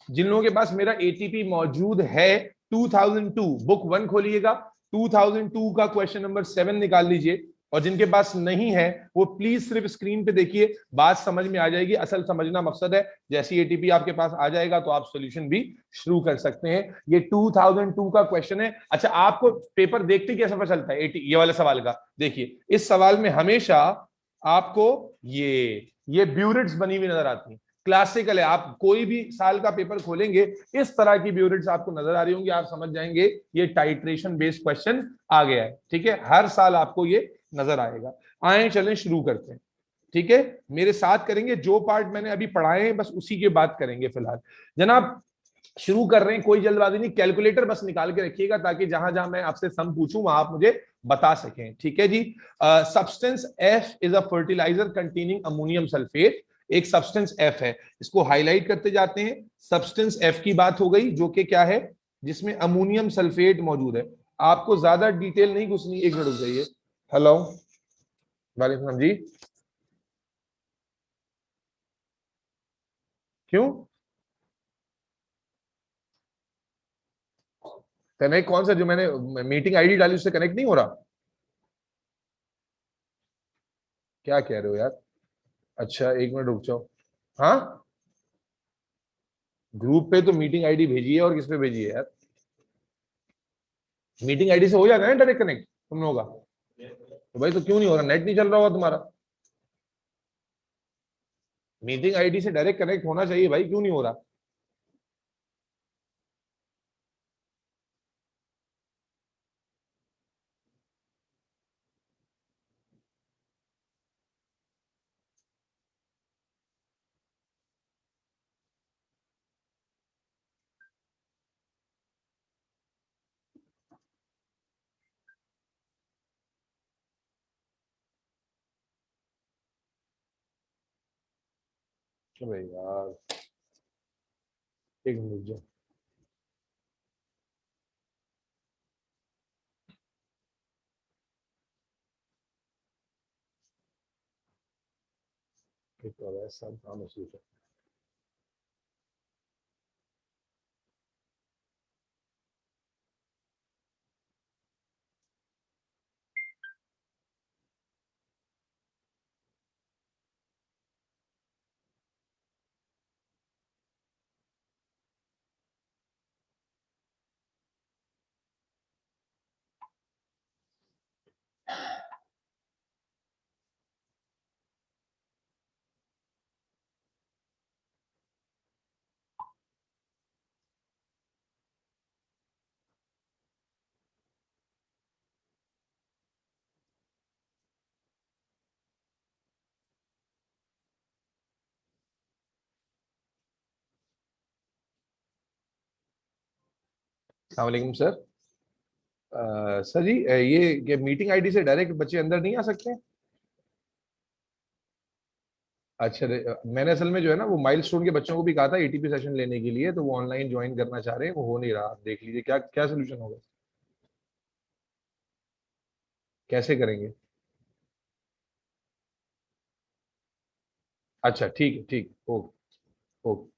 जिन लोगों के पास मेरा एटीपी मौजूद है 2002 बुक 1 खोलिएगा, 2002 का क्वेश्चन नंबर 7 निकाल लीजिए, और जिनके पास नहीं है वो प्लीज सिर्फ स्क्रीन पे देखिए, बात समझ में आ जाएगी। असल समझना मकसद है, जैसी एटीपी आपके पास आ जाएगा तो आप सॉल्यूशन भी शुरू कर सकते हैं। ये 2002 का क्वेश्चन है। अच्छा, आपको पेपर देखते कैसा पता चलता है ये वाले सवाल का? देखिए, इस सवाल में हमेशा आपको ये ब्यूरिट्स बनी हुई नजर आती है। क्लासिकल है, आप कोई भी साल का पेपर खोलेंगे इस तरह की ब्यूरिट्स आपको नजर आ रही होंगी, आप समझ जाएंगे ये टाइट्रेशन बेस्ड क्वेश्चन आ गया है। ठीक है, हर साल आपको ये नजर आएगा। आए चलें शुरू करते हैं। ठीक है, मेरे साथ करेंगे, जो पार्ट मैंने अभी पढ़ाए हैं बस उसी की बात करेंगे फिलहाल। जनाब शुरू कर रहे हैं, कोई जल्दबाजी नहीं, कैलकुलेटर बस निकाल के रखिएगा ताकि जहां जहां मैं आपसे सम पूछूं वहां आप मुझे बता सकें। ठीक है जी। Substance F is a fertiliser containing ammonium sulphate. एक सब्सटेंस एफ है, इसको हाईलाइट करते जाते हैं। सब्सटेंस एफ की बात हो गई, जो कि क्या है, जिसमें अमोनियम सल्फेट मौजूद है। आपको ज्यादा डिटेल नहीं घुसनी, एक मिनट रुक जाइए। हेलो, वालेकुम जी। क्यों कनेक्ट? कौन सा जो मैंने मीटिंग आईडी डाली उससे कनेक्ट नहीं हो रहा? क्या कह रहे हो यार? अच्छा एक मिनट रुक जाओ। हाँ, ग्रुप पे तो मीटिंग आईडी भेजी है, और किस पे भेजी है यार? मीटिंग आईडी से हो जाएगा ना डायरेक्ट कनेक्ट तुम लोगों का? तो भाई तो क्यों नहीं हो रहा? नेट नहीं चल रहा होगा तुम्हारा? मीटिंग आईडी से डायरेक्ट कनेक्ट होना चाहिए भाई, क्यों नहीं हो रहा? अबे यार, एक मिनट रुक जाओ। सब काम महसूस है। अस्सलाम वालेकुम सर। सर जी, ये मीटिंग आईडी से डायरेक्ट बच्चे अंदर नहीं आ सकते? अच्छा मैंने असल में जो है ना वो माइलस्टोन के बच्चों को भी कहा था एटीपी सेशन लेने के लिए, तो वो ऑनलाइन ज्वाइन करना चाह रहे हैं, वो हो नहीं रहा। आप देख लीजिए क्या क्या सोल्यूशन होगा, कैसे करेंगे? अच्छा ठीक है, ठीक, ओके ओके।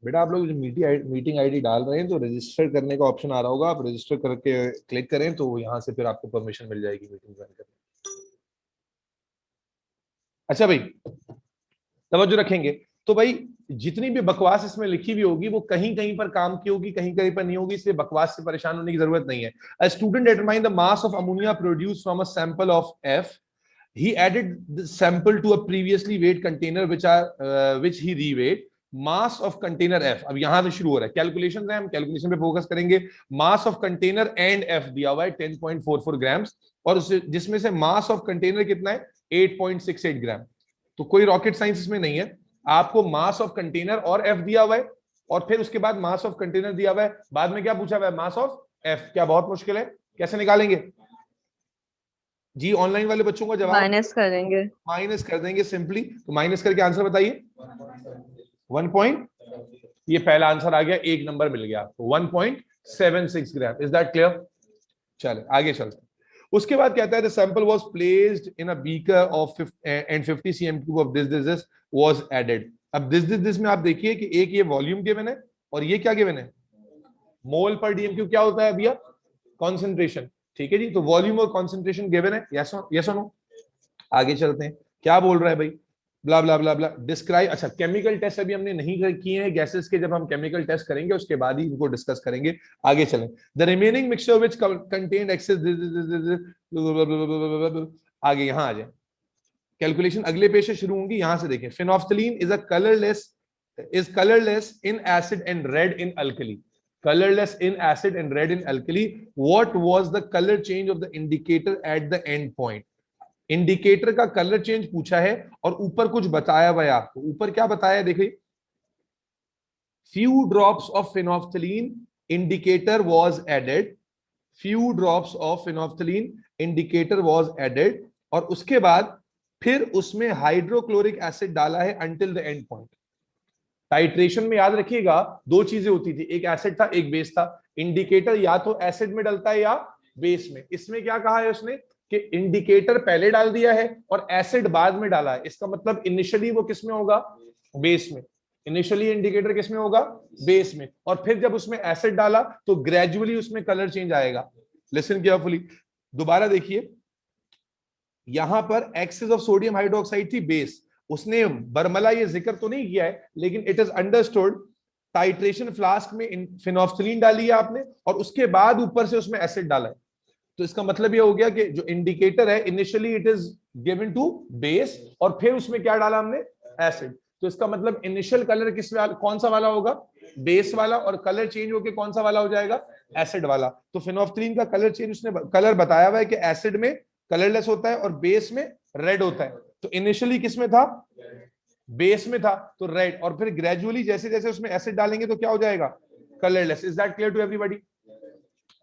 बेटा आप लोग जो मीटिंग आईडी डाल रहे हैं तो रजिस्टर करने का ऑप्शन आ रहा होगा, आप रजिस्टर करके क्लिक करें तो यहाँ से फिर आपको परमिशन मिल जाएगी मीटिंग ज्वाइन करने। अच्छा भाई, तवज्जो रखेंगे। तो भाई जितनी भी बकवास इसमें लिखी हुई होगी वो कहीं कहीं पर काम की होगी, कहीं कहीं पर नहीं होगी, इसलिए बकवास से परेशान होने की जरूरत नहीं है। A student determine the mass of ammonia produce from a sample of F. He added the sample to a previously weighed container which he reweighed. Mass of container F, अब यहां से शुरू हो रहा है कैलकुलेशन है, हम कैलकुलेशन पे फोकस करेंगे। मास ऑफ कंटेनर एंड एफ दिया हुआ है 10.44 ग्राम्स, और जिसमें से मास ऑफ कंटेनर कितना है 8.68 ग्राम। तो कोई रॉकेट साइंस इसमें नहीं है। आपको मास ऑफ कंटेनर और एफ दिया हुआ है, और फिर उसके बाद मास ऑफ कंटेनर दिया हुआ है, बाद में क्या पूछा हुआ है, मास ऑफ एफ। क्या बहुत मुश्किल है? कैसे निकालेंगे जी? ऑनलाइन वाले बच्चों का जवाब माइनस करेंगे। माइनस कर देंगे सिंपली। तो माइनस करके आंसर बताइए। 1 पॉइंट, ये पहला आंसर आ गया, एक नंबर मिल गया आपको, 1.76 ग्राम। Is that clear? चले आगे चलते। उसके बाद कहता है the sample was placed in a beaker of and 50 cm cube of this was added. अब दिस में आप देखिए कि एक ये वॉल्यूम गिवन है और ये क्या गिवन है, मोल पर डीएम क्यूब क्या होता है भैया, कॉन्सेंट्रेशन। ठीक है जी, तो वॉल्यूम और कॉन्सेंट्रेशन गिवन है, यस और नो। आगे चलते हैं, क्या बोल रहा है भाई, ब्ला ब्ला ब्ला ब्ला डिस्क्राइब। अच्छा, केमिकल टेस्ट अभी हमने नहीं किए हैं गैसेस के, जब हम केमिकल टेस्ट करेंगे उसके बाद ही इनको डिस्कस करेंगे। आगे चलें, the remaining mixture which contain excess, आगे यहां आ जाए, कैलकुलेशन अगले पेज से शुरू होंगी, यहां से देखें। Phenolphthalein is colourless in acid and red in alkali. colorless in acid and red in alkali. What was the color change of the indicator at the end point? Indicator का colour change पूछा है और ऊपर कुछ बताया हुआ है आपको। ऊपर क्या बताया है देखिए, few drops of phenolphthalein indicator was added, few drops of phenolphthalein indicator was added, और उसके बाद फिर उसमें हाइड्रोक्लोरिक एसिड डाला है until the end point। Titration में याद रखिएगा दो चीजें होती थी, एक एसिड था एक बेस था। इंडिकेटर या तो एसिड में डलता है या बेस में। इसमें क्या कहा है उसने कि इंडिकेटर पहले डाल दिया है और एसिड बाद में डाला है। इसका मतलब इनिशियली वो किस में होगा, बेस में। इनिशियली इंडिकेटर किस में होगा, बेस में, और फिर जब उसमें एसिड डाला तो ग्रेजुअली उसमें कलर चेंज आएगा। लिसन केयरफुली, दोबारा देखिए, यहां पर एक्सेस ऑफ सोडियम हाइड्रोक्साइड थी बेस, उसने बरमला ये जिक्र तो नहीं किया है, लेकिन it is understood titration flask में फिनोफ्थलीन डाली है आपने और उसके बाद ऊपर से उसमें एसिड डाला है। तो इसका मतलब ये हो गया कि जो इंडिकेटर है initially it is given to base और फिर उसमें क्या डाला हमने, एसिड। तो इसका मतलब इनिशियल कलर किस वाला, कौन सा वाला होगा, बेस वाला, और कलर चेंज होके कौन सा वाला हो जाएगा, एसिड वाला। तो फिनोफ्थलीन का कलर चेंज उसने कलर बताया हुआ है कि एसिड में कलरलेस होता है और बेस में रेड होता है। तो इनिशियली किस में था, बेस में था, तो रेड, और फिर ग्रेजुअली जैसे जैसे उसमें एसिड डालेंगे तो क्या हो जाएगा, colourless. Is that clear to everybody?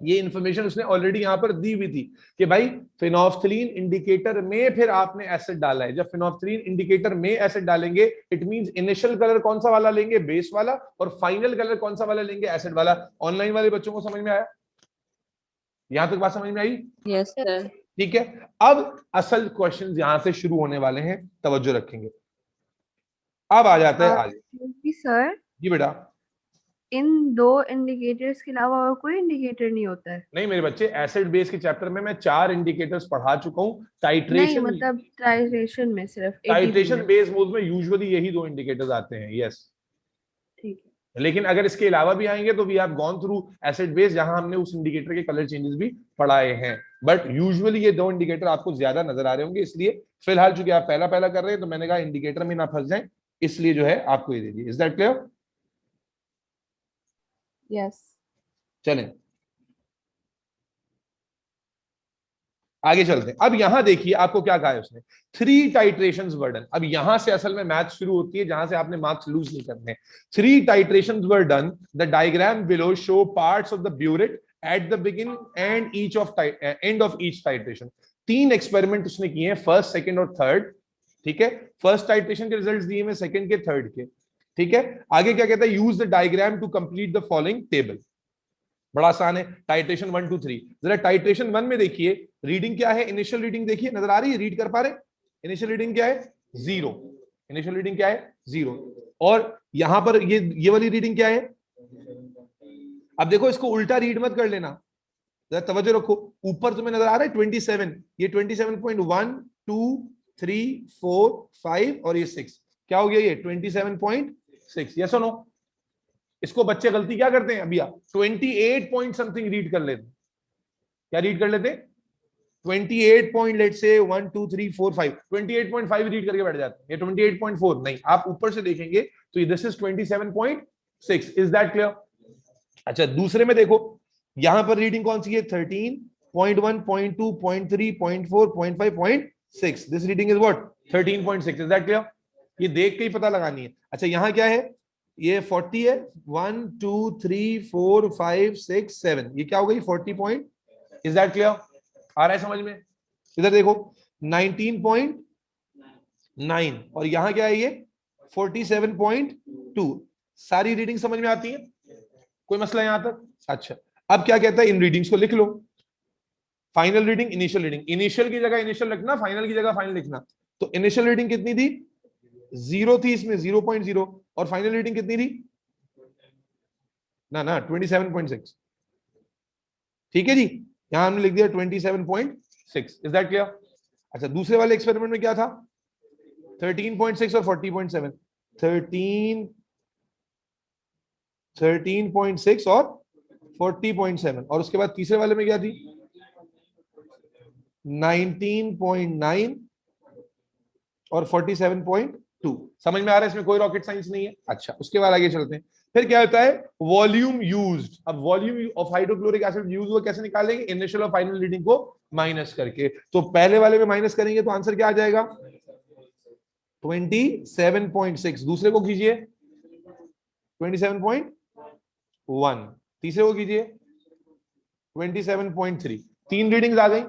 ये इंफॉर्मेशन उसने ऑलरेडी यहां पर दी हुई थी कि भाई फिनोफ्थलीन इंडिकेटर में फिर आपने एसिड डाला है। जब फिनोफ्थलीन इंडिकेटर में एसिड डालेंगे इट मींस इनिशियल कलर कौन सा वाला लेंगे, बेस वाला, और फाइनल कलर कौन सा वाला लेंगे, एसिड वाला। ऑनलाइन वाले बच्चों को समझ में आया, यहां तक बात समझ में आई? Yes sir. ठीक है, अब असल क्वेश्चंस यहां से शुरू होने वाले हैं, तवज्जो रखेंगे। अब आ जाता है आगे। सर, जी बेटा। इन दो इंडिकेटर्स के अलावा और कोई इंडिकेटर नहीं होता है? नहीं मेरे बच्चे, एसिड बेस के चैप्टर में मैं 4 इंडिकेटर्स पढ़ा चुका हूं। नहीं, टाइट्रेशन, मतलब टाइट्रेशन में सिर्फ एटीपी टाइट्रेशन में। बेस मोड में यूजुअली यही 2 इंडिकेटर्स आते हैं, यस। ठीक है। लेकिन अगर इसके अलावा भी आएंगे तो we have gone through acid base, जहां हमने उस इंडिकेटर के कलर चेंजेस भी पढ़ाए हैं। बट यूजुअली ये 2 इंडिकेटर आपको ज्यादा नजर आ रहे होंगे, इसलिए फिलहाल चूंकि आप पहला पहला कर रहे हैं तो मैंने कहा इंडिकेटर में ना फंस जाए, इसलिए जो है आपको ये दे दिए। Is that clear? यस। चलें आगे चलते हैं। अब यहां देखिए आपको क्या कहा है उसने, 3 टाइट्रेशंस वर डन। अब यहां से असल में मैथ शुरू होती है जहां से आपने मार्क्स लूज नहीं करने। 3 titrations were done, the diagram below show parts of the burette at the begin and each of end of each titration. 3 experiment उसने किए हैं, फर्स्ट, सेकंड और थर्ड। ठीक है, फर्स्ट टाइट्रेशन के रिजल्ट्स दिए हैं, सेकंड के, थर्ड के। ठीक है, आगे क्या कहता है, use the diagram to complete the following table. बड़ा आसान है, टाइट्रेशन 1 2 3। जरा टाइट्रेशन 1 में देखिए रीडिंग क्या है, इनिशियल रीडिंग देखिए, नजर आ रही है, रीड कर पा रहे? इनिशियल रीडिंग क्या है, 0। इनिशियल रीडिंग क्या है, 0। और यहां पर ये वाली रीडिंग क्या है, अब देखो इसको उल्टा रीड मत कर लेना, जरा तवज्जो रखो। ऊपर तुम्हें नजर आ रहा है 27, ये 27.1 2 3 4 5 और ये 6, क्या हो गया ये 27.6, यस और नो? इसको बच्चे गलती क्या करते हैं, अभी 28 पॉइंट समथिंग रीड कर लेते, क्या रीड कर लेते, 28 पॉइंट, लेट से 1 2 3 4 5, 28.5 रीड करके बैठ जाते हैं। ये 28.4 नहीं, आप ऊपर से देखेंगे तो this is 27.6। Is that clear? अच्छा, दूसरे में देखो यहां पर रीडिंग कौन सी है, 13.1 0.2 0.3 0.4 0.5 0.6। This reading is what, 13.6। Is that clear? ये देख के ही पता लगानी है। अच्छा, यहां क्या है, ये 40 है, 1 2 3 4 5 6 7, ये क्या हो गई 40 पॉइंट। Is that clear? आ रहा है समझ में? इधर देखो 19.9 और यहां क्या है ये 47.2। सारी रीडिंग समझ में आती है, कोई मसला यहां तक? अच्छा, अब क्या कहता है, इन रीडिंग्स को लिख लो। Final reading, initial reading, initial की जगह इनिशियल रखना, फाइनल की जगह फाइनल लिखना। तो इनिशियल रीडिंग कितनी थी? 0 थी इसमें, 0.0, और फाइनल रीडिंग कितनी थी? ना 27.6। ठीक है जी, यहां हमने लिख दिया 27.6। Is that clear? अच्छा, दूसरे वाले एक्सपेरिमेंट में क्या था? 13.6 और 40.7। 13.6 और 40.7, और उसके बाद तीसरे वाले में क्या थी? 19.9 और 47.2। समझ में आ रहा है? इसमें कोई रॉकेट साइंस नहीं है। अच्छा, उसके बाद आगे चलते हैं। फिर क्या होता है? Volume used. अब volume of hydrochloric acid use हुआ, कैसे निकालेंगे? इनिशियल और फाइनल रीडिंग को माइनस करके। तो पहले वाले में माइनस करेंगे तो आंसर क्या आ जाएगा? 27.6। दूसरे को कीजिए 27.1। तीसरे को कीजिए 27.3। 3 रीडिंग्स आ गई।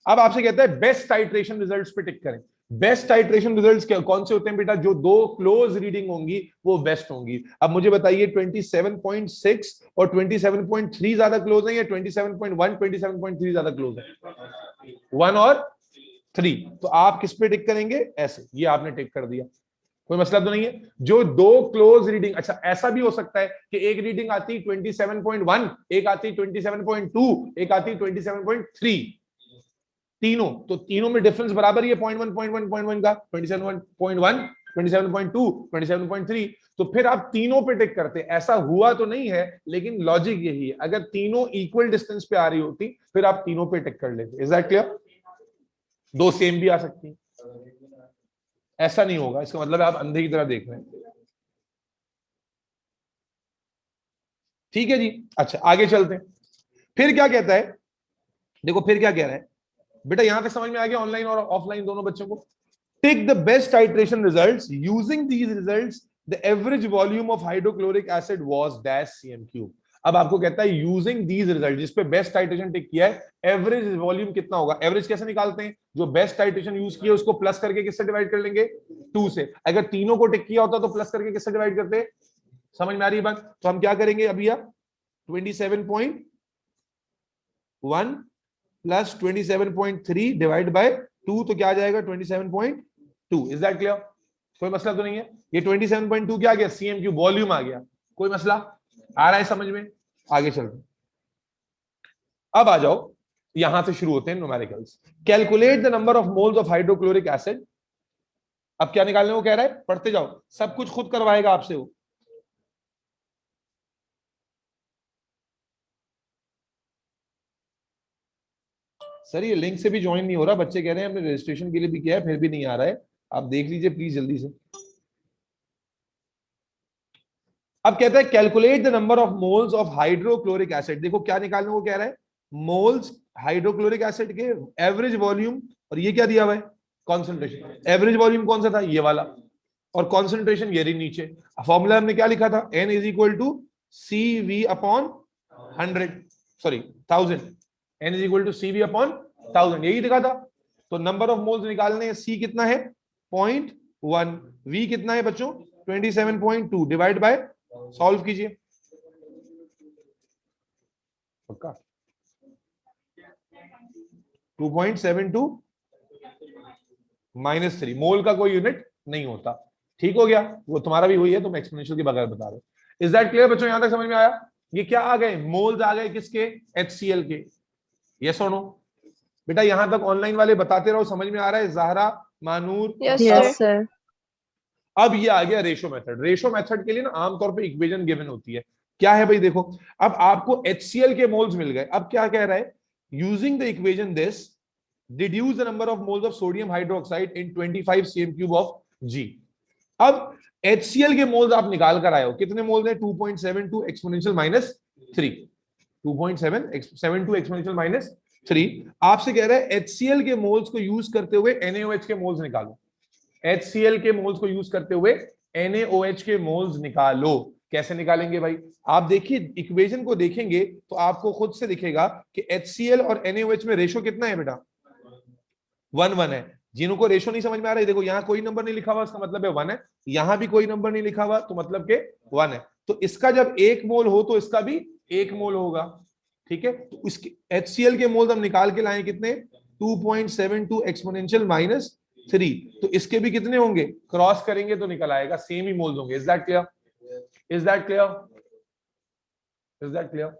अब आपसे कहता है बेस्ट टाइट्रेशन रिजल्ट्स पे टिक करें। बेस्ट टाइट्रेशन रिजल्ट्स कौन से होते हैं बेटा? जो 2 क्लोज रीडिंग होंगी वो बेस्ट होंगी। अब मुझे बताइए 27.6 और 27.3 ज्यादा क्लोज है या 27.1 27.3 ज्यादा क्लोज है? 1 और 3। तो आप किस पे टिक करेंगे? ऐसे, ये आपने टिक कर दिया, कोई मसला तो नहीं है। जो 2 क्लोज रीडिंग, अच्छा ऐसा भी हो सकता है कि एक रीडिंग आती 27.1, एक आती 27.2, एक आती 27.3, तीनों, तो तीनों में डिफरेंस बराबर ही है 0.1 का, 27.1, 27.2, 27.3। तो फिर आप तीनों पे टिक करते। ऐसा हुआ तो नहीं है, लेकिन लॉजिक यही है, अगर तीनों इक्वल डिस्टेंस पे आ रही होती फिर आप तीनों पे टिक कर लेते। Is that clear? 2 सेम भी आ सकती है, ऐसा नहीं होगा, इसका मतलब आप अंधे की तरह देख रहे हैं। ठीक है जी। अच्छा, आगे चलते हैं। फिर क्या कहता है? देखो फिर क्या कह रहा है बेटा, यहां तक समझ में आ गया? ऑनलाइन और ऑफलाइन दोनों बच्चों को। Take the best titration results, using these results the average volume of hydrochloric acid was dash cm cube. अब आपको कहता है यूजिंग दीज रिजल्ट, जिस पे बेस्ट टाइट्रेशन टिक किया है, एवरेज वॉल्यूम कितना होगा? एवरेज कैसे निकालते हैं? जो बेस्ट टाइट्रेशन यूज किया उसको प्लस करके किससे डिवाइड कर लेंगे? 2 से। अगर तीनों को टिक किया होता तो प्लस करके किससे डिवाइड करते? समझ में आ रही है बात? तो हम क्या करेंगे अभी? 27.1 प्लस 27.3 डिवाइड बाय 2, तो क्या आ जाएगा? 27.2। Is that clear? कोई मसला तो नहीं है? ये 27.2 क्या आ गया? सीएम क्यूब, वॉल्यूम आ गया। कोई मसला आ रहा है समझ में? आगे चलते। अब आ जाओ, यहां से शुरू होते हैं numericals. Calculate the number of moles of hydrochloric acid. अब क्या निकालने को कह रहा है? पढ़ते जाओ, सब कुछ खुद करवाएगा आपसे वो। सर ये लिंक से भी ज्वाइन नहीं हो रहा, बच्चे कह रहे हैं हमने रजिस्ट्रेशन के लिए भी किया है फिर भी नहीं आ रहा है। आप देख लीजिए प्लीज जल्दी से। अब कहता है calculate the number of moles of hydrochloric acid. देखो क्या निकालने को कह रहा है? मोल्स हाइड्रोक्लोरिक एसिड के, एवरेज वॉल्यूम, और ये क्या दिया हुआ है? कॉन्सेंट्रेशन। एवरेज वॉल्यूम कौन सा था? ये वाला, और कॉन्सेंट्रेशन ये रही नीचे। फॉर्मूला हमने क्या लिखा था? N is equal to CV upon 100, sorry 1000। N is equal to CV upon 1000, यही लिखा था। तो नंबर ऑफ मोल्स निकालने हैं। C कितना है? 0.1। V कितना है बच्चों? 27.2 डिवाइड बाय, सॉल्व कीजिए। पक्का 2.72 माइनस 3। मोल का कोई यूनिट नहीं होता। ठीक हो गया? वो तुम्हारा भी हुई है, तुम एक्सपोनेंशियल के बगैर बता रहे हो। इज दैट क्लियर बच्चों? यहां तक समझ में आया? ये क्या आ गए? मोल्स आ गए किसके? HCl के। यस और नो? बेटा यहां तक ऑनलाइन वाले बताते रहो, समझ में आ रहा है? Zahra, Manur, yes sir. अब ये आ गया रेशो मेथड। रेशो मेथड के लिए ना आमतौर पे इक्वेशन गिवन होती है। क्या है भाई? देखो, अब आपको HCl के मोल्स मिल गए। अब क्या कह रहा है? Using the equation this deduce the number of moles of sodium hydroxide in 25 cm³ of G। अब HCl के मोल्स आप निकाल कर आए हो, कितने मोल्स है? 2.72 एक्सपोनेंशियल माइनस 3, 2.72 एक्सपोनेंशियल माइनस 3। आपसे कह रहा है HCl के मोल्स को यूज करते हुए NaOH के मोल्स निकालो। HCl के मोल्स को यूज करते हुए NaOH के मोल्स निकालो। कैसे निकालेंगे भाई? आप देखिए इक्वेशन को देखेंगे तो आपको खुद से दिखेगा कि HCl और NaOH में रेशो कितना है बेटा? 1:1 है। जिनको रेशो नहीं समझ में आ रहा है, देखो यहाँ कोई नंबर नहीं लिखा हुआ, इसका मतलब है 1 है। यहां भी कोई नंबर नहीं लिखा हुआ, तो मतलब के 1 है। तो इसका जब 1 मोल हो तो इसका भी 1 मोल होगा। ठीक है, तो इसके HCl के मोल्स हम निकाल के लाए कितने, 2.72 एक्सपोनेंशियल -3, तो इसके भी कितने होंगे, क्रॉस करेंगे तो निकल आएगा, सेम ही मोल्स होंगे। Is that clear? Is that clear? Is that clear?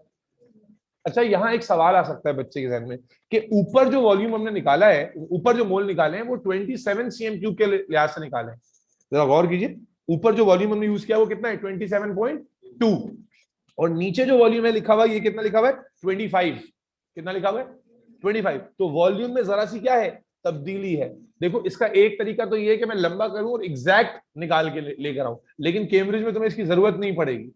अच्छा, यहां एक सवाल आ सकता है बच्चे के जहन में कि ऊपर जो वॉल्यूम हमने निकाला है, ऊपर जो मोल निकाले हैं वो 27 cm³ के लिहाज से निकाले हैं। जरा गौर कीजिए, ऊपर जो वॉल्यूम हमने यूज किया वो कितना है, 27.2, और नीचे जो वॉल्यूम है लिखा हुआ है, ये कितना लिखा हुआ है, 25। कितना लिखा हुआ है, 25। तो वॉल्यूम में जरा सी क्या है, तब्दीली है। देखो, इसका एक तरीका तो ये है कि मैं लंबा करूं और एग्जैक्ट निकाल के लेकर आऊं, लेकिन कैम्ब्रिज में तुम्हें इसकी जरूरत नहीं पड़ेगी।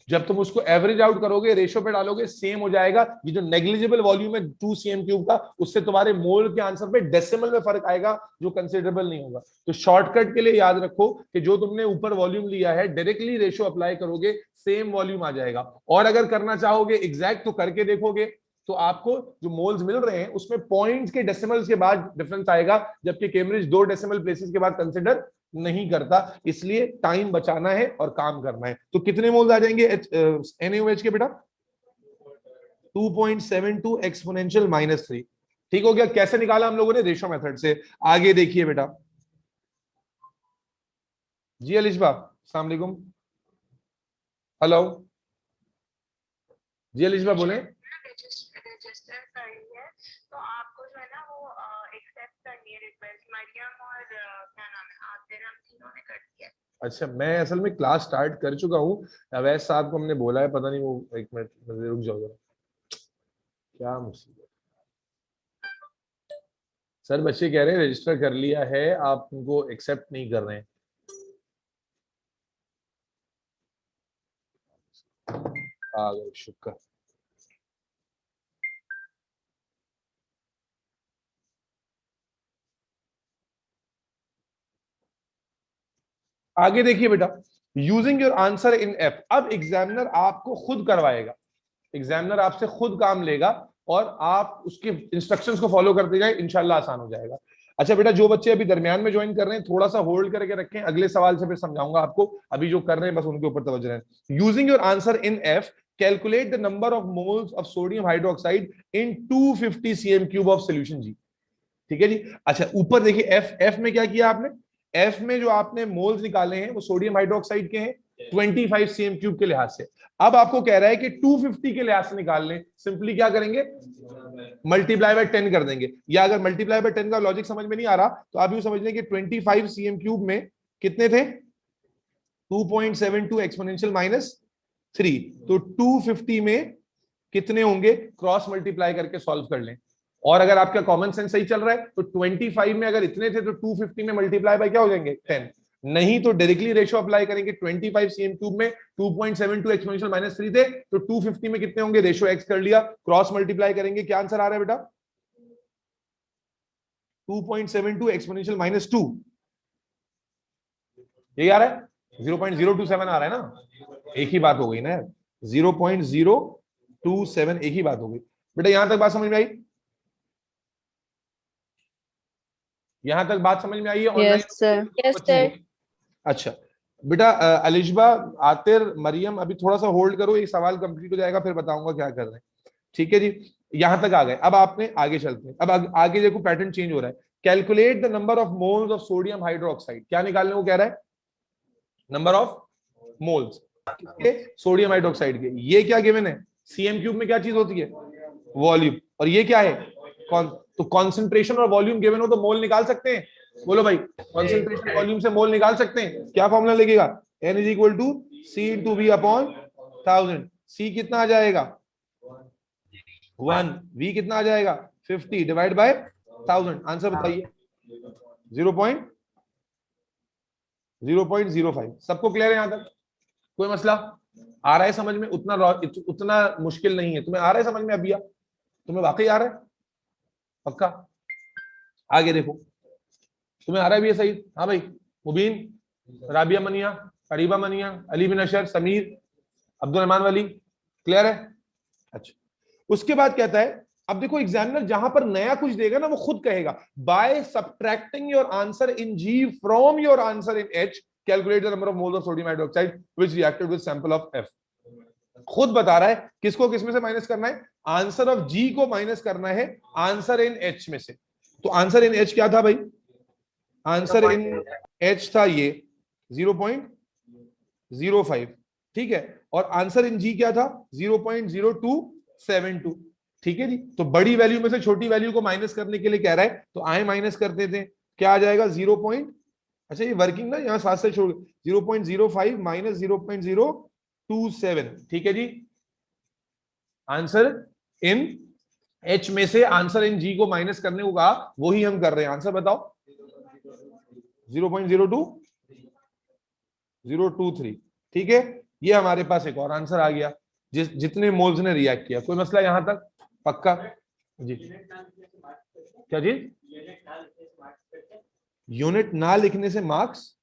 जब तुम उसको एवरेज आउट करोगे, रेशो पे डालोगे, सेम हो जाएगा। ये जो नेग्लिजिबल वॉल्यूम है 2 cm³ का, उससे तुम्हारे मोल के आंसर पे डेसिमल में फर्क आएगा, जो कंसिडरेबल नहीं होगा। तो शॉर्टकट के लिए याद रखो कि जो तुमने ऊपर वॉल्यूम लिया है, डायरेक्टली रेशो अप्लाई करोगे, सेम वॉल्यूम आ जाएगा। और अगर करना चाहोगे एग्जैक्ट, तो करके देखोगे तो आपको जो मोल्स मिल रहे हैं उसमें पॉइंट्स के डेसिमल्स के बाद डिफरेंस आएगा, जबकि कैम्ब्रिज 2 डेसिमल प्लेसेस के बाद कंसिडर नहीं करता। इसलिए टाइम बचाना है और काम करना है। तो कितने मोल्स आ जाएंगे NaOH के बेटा, 2.72 एक्सपोनेंशियल -3। ठीक हो गया? कैसे निकाला हम लोगों ने, रेशो मेथड से। आगे देखिए बेटा, जी अलिशबा, अस्सलाम वालेकुम। हेलो जी अलिशबा, बोले। रजिस्टर करनी है तो आपको जो है ना वो एक्सेप्ट करनी है रिक्वेस्ट। मरियम और क्या नाम है, आतिर, हम तीनों ने कर दिया। अच्छा, मैं असल में क्लास स्टार्ट कर चुका हूँ। अवैध साहब को हमने बोला है, पता नहीं वो, एक मिनट रुक जाओ जरा, क्या मुसीबत। सर बच्चे कह रहे हैं रजिस्टर कर लिया है, आप उनको एक्सेप्ट नहीं कर रहे हैं। आ गए, शुक्र। आगे देखिए बेटा, using your answer in F. अब एग्जामिनर आपको खुद करवाएगा, एग्जामिनर आपसे खुद काम लेगा और आप उसके इंस्ट्रक्शंस को फॉलो करते जाए, इंशाल्लाह आसान हो जाएगा। अच्छा बेटा, जो बच्चे अभी दरमियान में ज्वाइन कर रहे हैं, थोड़ा सा होल्ड करके रखें, अगले सवाल से फिर समझाऊंगा आपको। अभी जो कर रहे हैं बस उनके ऊपर तवज्जो रहें। Using your answer in F, calculate the number of moles of sodium hydroxide in 250 cm³ of solution जी। ठीक है जी। अच्छा, ऊपर देखिए, एफ में क्या किया आपने, एफ में जो आपने मोल्स निकाले हैं वो सोडियम हाइड्रोक्साइड के हैं 25 cm³ के लिहाज से। अब आपको कह रहा है कि 250 के लिहाज से निकाल लें। सिंपली क्या करेंगे, मल्टीप्लाई बाय 10 कर देंगे। या अगर मल्टीप्लाई बाय 10 का लॉजिक समझ में नहीं आ रहा तो आप यूं समझ लें कि 25 cm³ में कितने थे, 2.72 एक्सपोनेंशियल -3, तो 250 में कितने होंगे, क्रॉस मल्टीप्लाई करके सॉल्व कर लें। और अगर आपका कॉमन सेंस सही चल रहा है तो 25 में अगर इतने थे तो 250 में मल्टीप्लाई बाय क्या हो जाएंगे, 10। नहीं तो डायरेक्टली रेशो अप्लाई करेंगे। 25 cm³ में 2.72 एक्सपोनेंशियल -3 थे, तो 250 में कितने होंगे, रेशो एक्स कर लिया, क्रॉस मल्टीप्लाई करेंगे, क्या आंसर आ रहा है बेटा, 2.72 एक्सपोनेंशियल -2। यही आ रहा है, 0.027 आ रहा है ना, एक ही बात हो गई ना, 0.027 एक ही बात हो गई। बेटा यहां तक बात समझ में आई, यहां तक बात समझ में आई है? Yes sir, yes sir. अच्छा बेटा, अलिशबा, आतिर, मरियम, अभी थोड़ा सा होल्ड करो, एक सवाल कंप्लीट हो जाएगा फिर बताऊंगा क्या कर रहे हैं। ठीक है जी, यहां तक आ गए। अब आपने आगे चलते हैं। अब आगे देखो पैटर्न चेंज हो रहा है। Calculate the number of moles of sodium hydroxide. क्या निकालने को कह रहा है, number of moles sodium hydroxide के। ये क्या गिवन है, cm³ में क्या चीज होती है, वॉल्यूम। और ये क्या है, तो कॉन्सेंट्रेशन और वॉल्यूम गिवन हो तो मोल निकाल सकते हैं। बोलो भाई, कॉन्सेंट्रेशन वॉल्यूम से मोल निकाल सकते हैं। क्या फॉर्मूला लगेगा, N = C/V/1000। C कितना आ जाएगा, 1। V कितना आ जाएगा, 50 डिवाइड बाय 1000। आंसर बताइए, 0.05। सबको क्लियर है यहां तक, कोई मसला आ रहा है समझ में? उतना मुश्किल नहीं है। तुम्हें आ रहा है समझ में अभी, तुम्हें वाकई आ रहा है पक्का? आगे देखो, तुम्हें आ रहा है भी ये सही? हाँ भाई, मुबीन, राबिया मनिया, अरीबा मनिया, अली बिन अशर, समीर, अब्दुल रहमान वली, क्लियर है? अच्छा, उसके बाद कहता है, अब देखो एग्जामिनर जहां पर नया कुछ देगा ना वो खुद कहेगा, by subtracting your answer in G from your answer in H, calculate the number of moles of sodium hydroxide which reacted with sample of F. खुद बता रहा है किसको किस में से माइनस करना है, आंसर ऑफ जी को माइनस करना है आंसर इन एच में से। तो आंसर इन एच क्या था भाई, आंसर इन एच था ये 0.05, ठीक है, और आंसर इन जी क्या था 0.0272, ठीक है जी। तो बड़ी वैल्यू में से छोटी वैल्यू को माइनस करने के लिए कह रहा है, तो आए माइनस करते थे, क्या आ जाएगा 0. अच्छा ये वर्किंग ना यहां साथ से छोड़ 0.05 माइनस 0.027, ठीक है जी। आंसर इन एच में से आंसर इन जी को माइनस करने को कहा, वही हम कर रहे हैं। आंसर बताओ 0.02023, ठीक है। ये हमारे पास एक और आंसर आ गया जितने मोल्स ने रिएक्ट किया। कोई मसला यहां तक पक्का जी? क्या जी? यूनिट ना लिखने से मार्क्स,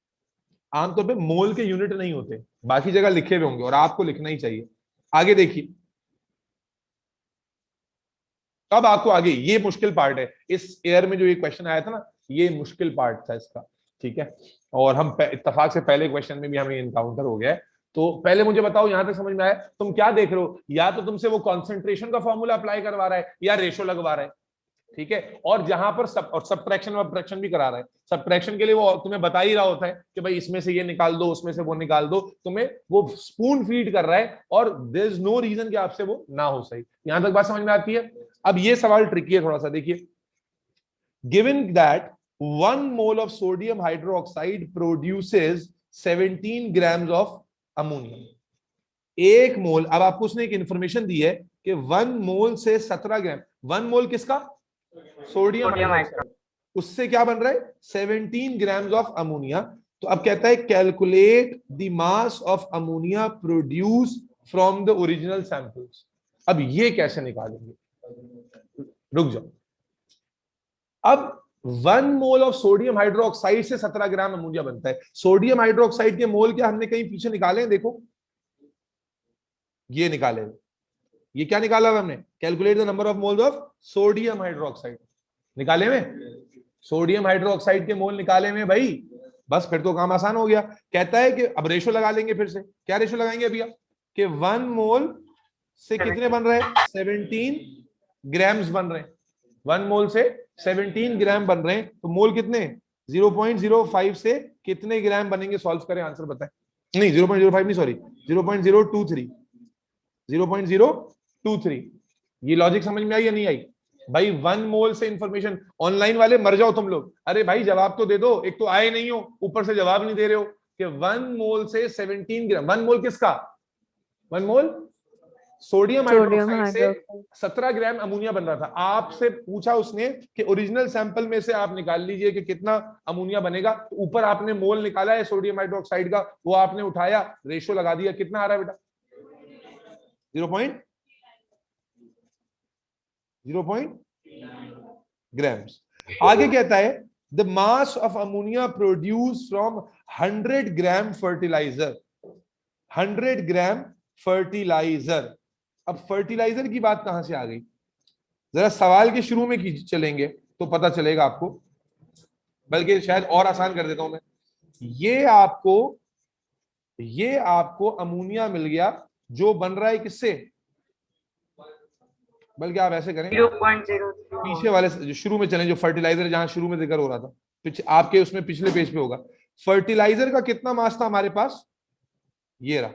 आमतौर पे मोल के यूनिट नहीं होते, बाकी जगह लिखे हुए होंगे और आपको लिखना ही चाहिए। आगे देखिए, अब आपको आगे ये मुश्किल पार्ट है, इस एयर में जो ये क्वेश्चन आया था ना, ये मुश्किल पार्ट था इसका, ठीक है। और हम इत्तेफाक से पहले क्वेश्चन में भी हमें इनकाउंटर हो गया है। तो पहले मुझे बताओ यहां तक समझ में आया, तुम क्या देख रहे हो, या तो तुमसे वो कॉन्सेंट्रेशन का फॉर्मूला अप्लाई करवा रहा है या रेशो लगवा रहा है, ठीक है। और जहां पर सब्ट्रैक्शन और सब्ट्रैक्शन भी करा रहा है। सब्ट्रैक्शन के लिए वो तुम्हें बता ही रहा होता है कि भाई इसमें से ये निकाल दो, उसमें से वो निकाल दो, तुम्हें वो स्पून फीड कर रहा है और देयर इज नो रीजन कि आपसे वो ना हो सही। यहां तक बात समझ में आती है। अब ये सवाल ट्रिकी है थोड़ा सा, देखिए, given that 1 mole of sodium hydroxide produces 17 grams of ammonia. एक मोल, अब आपको उसने एक इंफॉर्मेशन दी है कि 1 मोल से 17 ग्राम, 1 मोल किसका, सोडियम हाइड्रोक्साइड, उससे क्या बन रहा है 17 ग्राम्स ऑफ अमोनिया। तो अब कहता है calculate the mass of ammonia produce from the original samples. अब ये कैसे निकालेंगे, रुक जाओ। अब 1 मोल ऑफ सोडियम हाइड्रोक्साइड से 17 ग्राम अमोनिया बनता है। सोडियम हाइड्रोक्साइड के मोल क्या हमने कहीं पीछे निकाले हैं, देखो ये निकाले, ये क्या निकाला हमने, calculate the number of moles of sodium hydroxide, निकाले हुए सोडियम हाइड्रोक्साइड के मोल निकाले हुए भाई। बस फिर तो काम आसान हो गया। कहता है कि अब रेशो लगा लेंगे, फिर से क्या रेशो लगाएंगे भैया, कि 1 मोल से कितने बन रहे हैं 17 ग्राम्स बन रहे हैं, 1 मोल से 17 ग्राम बन रहे हैं, तो मोल कितने 0.05 से कितने ग्राम बनेंगे, सॉल्व करें आंसर बताएं। नहीं 0.05 नहीं, सॉरी 0.023। ये लॉजिक समझ में आई या नहीं आई भाई? 1 मोल से इंफॉर्मेशन, ऑनलाइन वाले मर जाओ तुम लोग, अरे भाई जवाब तो दे दो, एक तो आए नहीं हो, ऊपर से जवाब नहीं दे रहे हो कि 1 मोल से 17 ग्राम, 1 मोल किसका, 1 मोल सोडियम हाइड्रोक्साइड से 17 ग्राम अमोनिया बन रहा था। आपसे पूछा उसने कि ओरिजिनल सैंपल में से आप निकाल लीजिए कि कितना अमोनिया बनेगा, तो ऊपर आपने मोल निकाला है सोडियम हाइड्रोक्साइड का, वो आपने उठाया, रेशो लगा दिया, कितना आ रहा है बेटा 0.0 ग्राम्स। आगे कहता है the mass of ammonia produce from 100 gram fertiliser, 100 gram fertiliser. अब फर्टिलाइजर की बात कहां से आ गई, जरा सवाल के शुरू में चलेंगे तो पता चलेगा आपको, बल्कि शायद और आसान कर देता हूं मैं। ये आपको अमोनिया मिल गया जो बन रहा है किससे, बल्कि आप ऐसे करें 0.0 पीछे वाले जो शुरू में चलें, जो फर्टिलाइजर जहां शुरू में जिक्र हो रहा था, आपके उसमें पिछले पेज पे होगा। फर्टिलाइजर का कितना मास था हमारे पास, ये रहा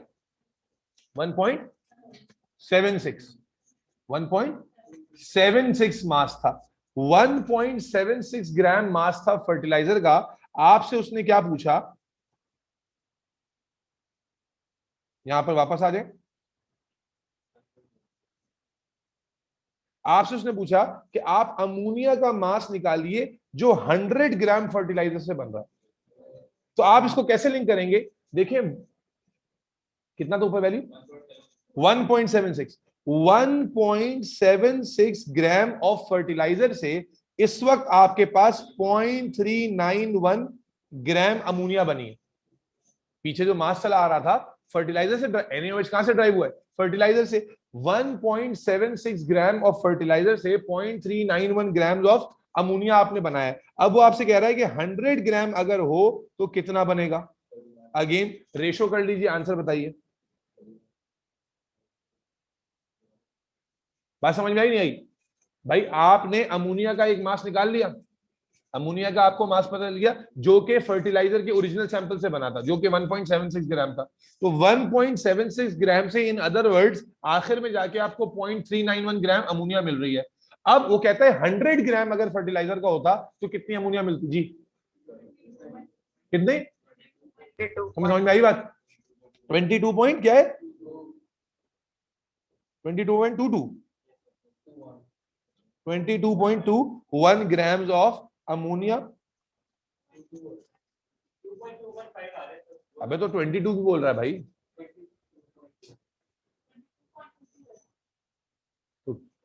1.76 मास था, 1.76 ग्राम मास था फर्टिलाइजर का। आपसे उसने क्या पूछा, यहां पर वापस आ जाए, आपसे उसने पूछा कि आप अमोनिया का मास निकालिए जो 100 ग्राम फर्टिलाइजर से बन रहा है। तो आप इसको कैसे लिंक करेंगे, देखिए कितना तो ऊपर वैल्यू 1.76 ग्राम ऑफ फर्टिलाइजर से इस वक्त आपके पास 0.391 ग्राम अमोनिया बनी है। पीछे जो मास चला आ रहा था फर्टिलाइजर से, NaOH कहां से ड्राइव हुआ है, फर्टिलाइजर से। 1.76 ग्राम ऑफ फर्टिलाइजर से 0.391 ग्राम ऑफ अमोनिया आपने बनाया। अब वो आपसे कह रहा है कि 100 ग्राम अगर हो तो कितना बनेगा। अगेन रेशो कर लीजिए, आंसर बताइए। बात समझ में आई नहीं आई? भाई आपने अमोनिया का एक मास निकाल लिया, अमोनिया का आपको मास पता चल गया जो कि फर्टिलाइजर के ओरिजिनल सैंपल से बना था, जो कि 1.76 ग्राम था। तो 1.76 ग्राम से, इन अदर वर्ड्स, आखिर में जाके आपको 0.391 ग्राम अमोनिया मिल रही है। अब वो कहता है 100 ग्राम अगर फर्टिलाइजर का होता तो कितनी अमोनिया मिलती जी? कितने? समझ में आई बात? 22 पॉइंट क्या है? 22.22 22.21 grams of ammonia। अबे तो 22 की बोल रहा है भाई,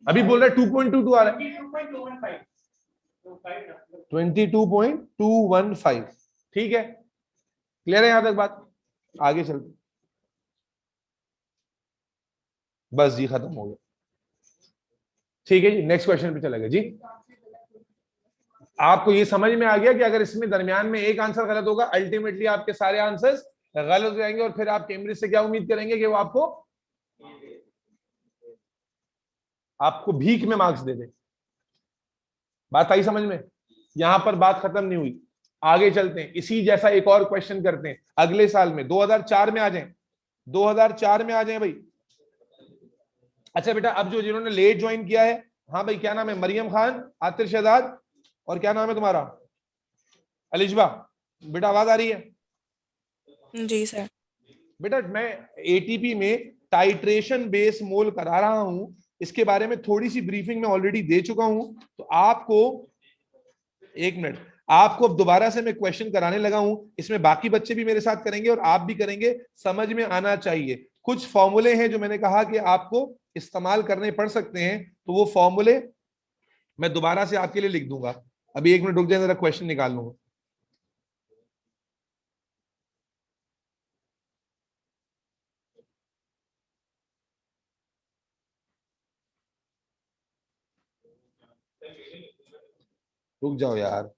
अभी बोल रहा है 2.22 आ रहा है, 22.215। ठीक है, क्लियर है यहां तक बात? आगे चलते, बस जी खत्म हो गया। ठीक है जी, नेक्स्ट क्वेश्चन पे चलेगा जी। आपको ये समझ में आ गया कि अगर इसमें दरमियान में एक आंसर गलत होगा, अल्टीमेटली आपके सारे आंसर्स गलत हो जाएंगे और फिर आप कैम्ब्रिज से क्या उम्मीद करेंगे कि वो आपको भीख में मार्क्स दे दे। बात आई समझ में? यहां पर बात खत्म नहीं हुई, आगे चलते हैं, इसी जैसा एक और क्वेश्चन करते हैं अगले साल में, 2004 में आ जाएं, 2004 में आ जाएं भाई। अच्छा बेटा, अब जो जिन्होंने लेट ज्वाइन किया है, हाँ भाई क्या नाम है? मरियम खान, आतिर शहजाद, और क्या नाम है तुम्हारा? अलिजबा। बेटा आवाज आ रही है? जी सर। बेटा मैं एटीपी में टाइट्रेशन बेस मोल करा रहा हूं, इसके बारे में थोड़ी सी ब्रीफिंग में ऑलरेडी दे चुका हूं। तो आपको, एक मिनट, आपको अब दोबारा से मैं क्वेश्चन कराने लगा हूं, इसमें बाकी बच्चे भी मेरे साथ करेंगे और आप भी करेंगे, समझ में आना चाहिए। कुछ फॉर्मूले हैं जो मैंने कहा कि आपको इस्तेमाल करने पड़ सकते हैं, तो वो फॉर्मूले मैं दोबारा से आपके लिए लिख दूंगा। अभी एक मिनट रुक जाए, जरा क्वेश्चन निकाल लूंगा। रुक जाओ यार,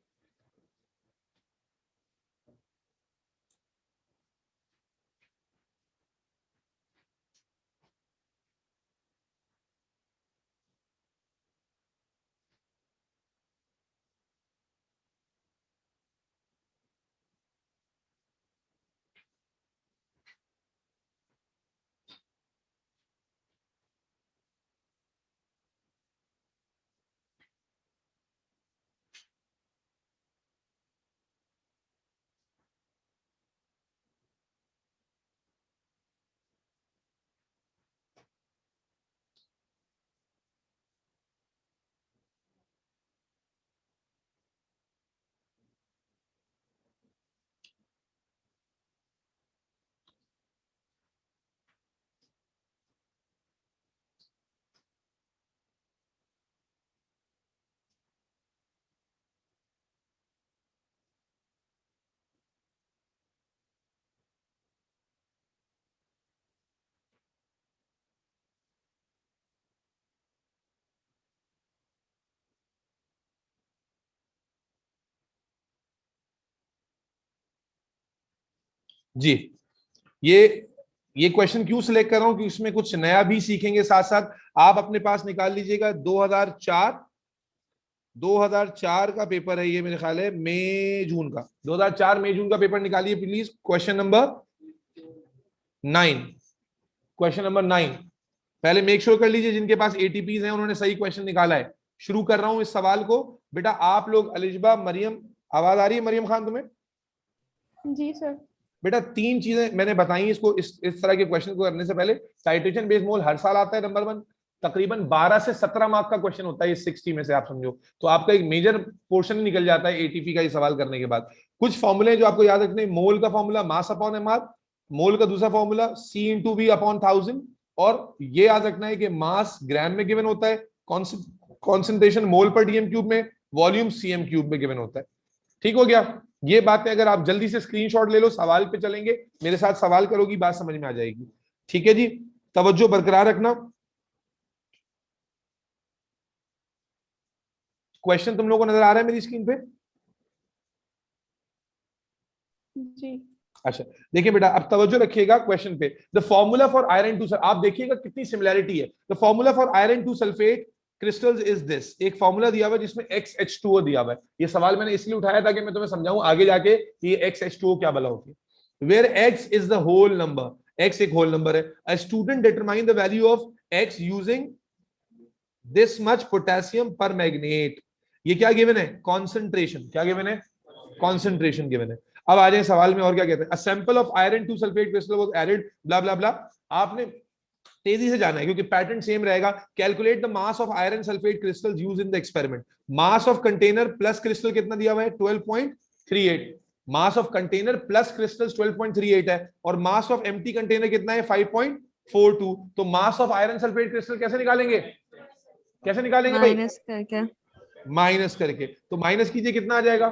जी ये ये क्वेश्चन क्यों सिलेक्ट कर रहा हूं कि इसमें कुछ नया भी सीखेंगे साथ साथ। आप अपने पास निकाल लीजिएगा 2004 का पेपर है ये, मेरे ख्याल है मई जून का, 2004 मई जून का पेपर निकालिए please. Question number 9, question number 9 पहले मेक श्योर कर लीजिए जिनके पास एटीपीज हैं उन्होंने सही क्वेश्चन निकाला है। शुरू कर रहा हूं इस सवाल को। बेटा आप लोग, अलिजबा, मरियम, आवाज आ रही है मरियम खान तुम्हें? जी सर। बेटा तीन चीजें मैंने बताई इसको, इस तरह के क्वेश्चन को करने से पहले। टाइट्रेशन बेस मोल हर साल आता है, नंबर 1, तकरीबन 12 से 17 मार्क का क्वेश्चन होता है इस 60 में से, आप समझो तो आपका एक मेजर पोर्शन निकल जाता है एटीपी का ये सवाल करने के बाद। कुछ फॉर्मूले जो आपको याद रखने, मोल का formula mass upon MR, mole का दूसरा formula C into V upon 1000, और ये याद रखना है कि मास ग्राम में गिवन होता है, कॉन्सेंट्रेशन मोल पर डीएम क्यूब में, वॉल्यूम सीएम क्यूब में गिवन होता है। ठीक हो गया? ये बातें अगर आप जल्दी से स्क्रीनशॉट ले लो, सवाल पे चलेंगे, मेरे साथ सवाल करोगी, बात समझ में आ जाएगी। ठीक है जी, तवज्जो बरकरार रखना। क्वेश्चन तुम लोगों को नजर आ रहा है मेरी स्क्रीन पे? जी। अच्छा देखिए बेटा, अब तवज्जो रखिएगा क्वेश्चन पे। The formula for iron two, आप देखिएगा कितनी सिमिलैरिटी है। The formula for iron two sulphate crystals is this. एक फॉर्मूला दिया हुआ है जिसमें XH2O दिया हुआ है। ये सवाल मैंने इसलिए उठाया ताकि मैं तुम्हें समझाऊं आगे जाके कि ये XH2O क्या भला होती है। Where X is the whole number, X एक होल नंबर है। A student determine the value of X using this much potassium permanganate. ये क्या गिवन है? कॉन्सेंट्रेशन। क्या गिवन है? कॉन्सेंट्रेशन गिवन है। अब आ जाए सवाल में और क्या कहते हैं। A sample of iron two sulphate crystal was added blah blah blah. आपने तेजी से जाना है क्योंकि पैटर्न सेम रहेगा। Calculate the mass of iron sulphate crystals used in the experiment. Mass of container plus crystal कितना दिया हुआ है? 12.38। Mass of container plus crystals 12.38 है और मास ऑफ एम्प्टी कंटेनर कितना है? 5.42। तो मास ऑफ आयरन सल्फेट क्रिस्टल कैसे निकालेंगे? कैसे निकालेंगे भाई? माइनस करके माइनस करके। तो माइनस कीजिए, कितना आ जाएगा?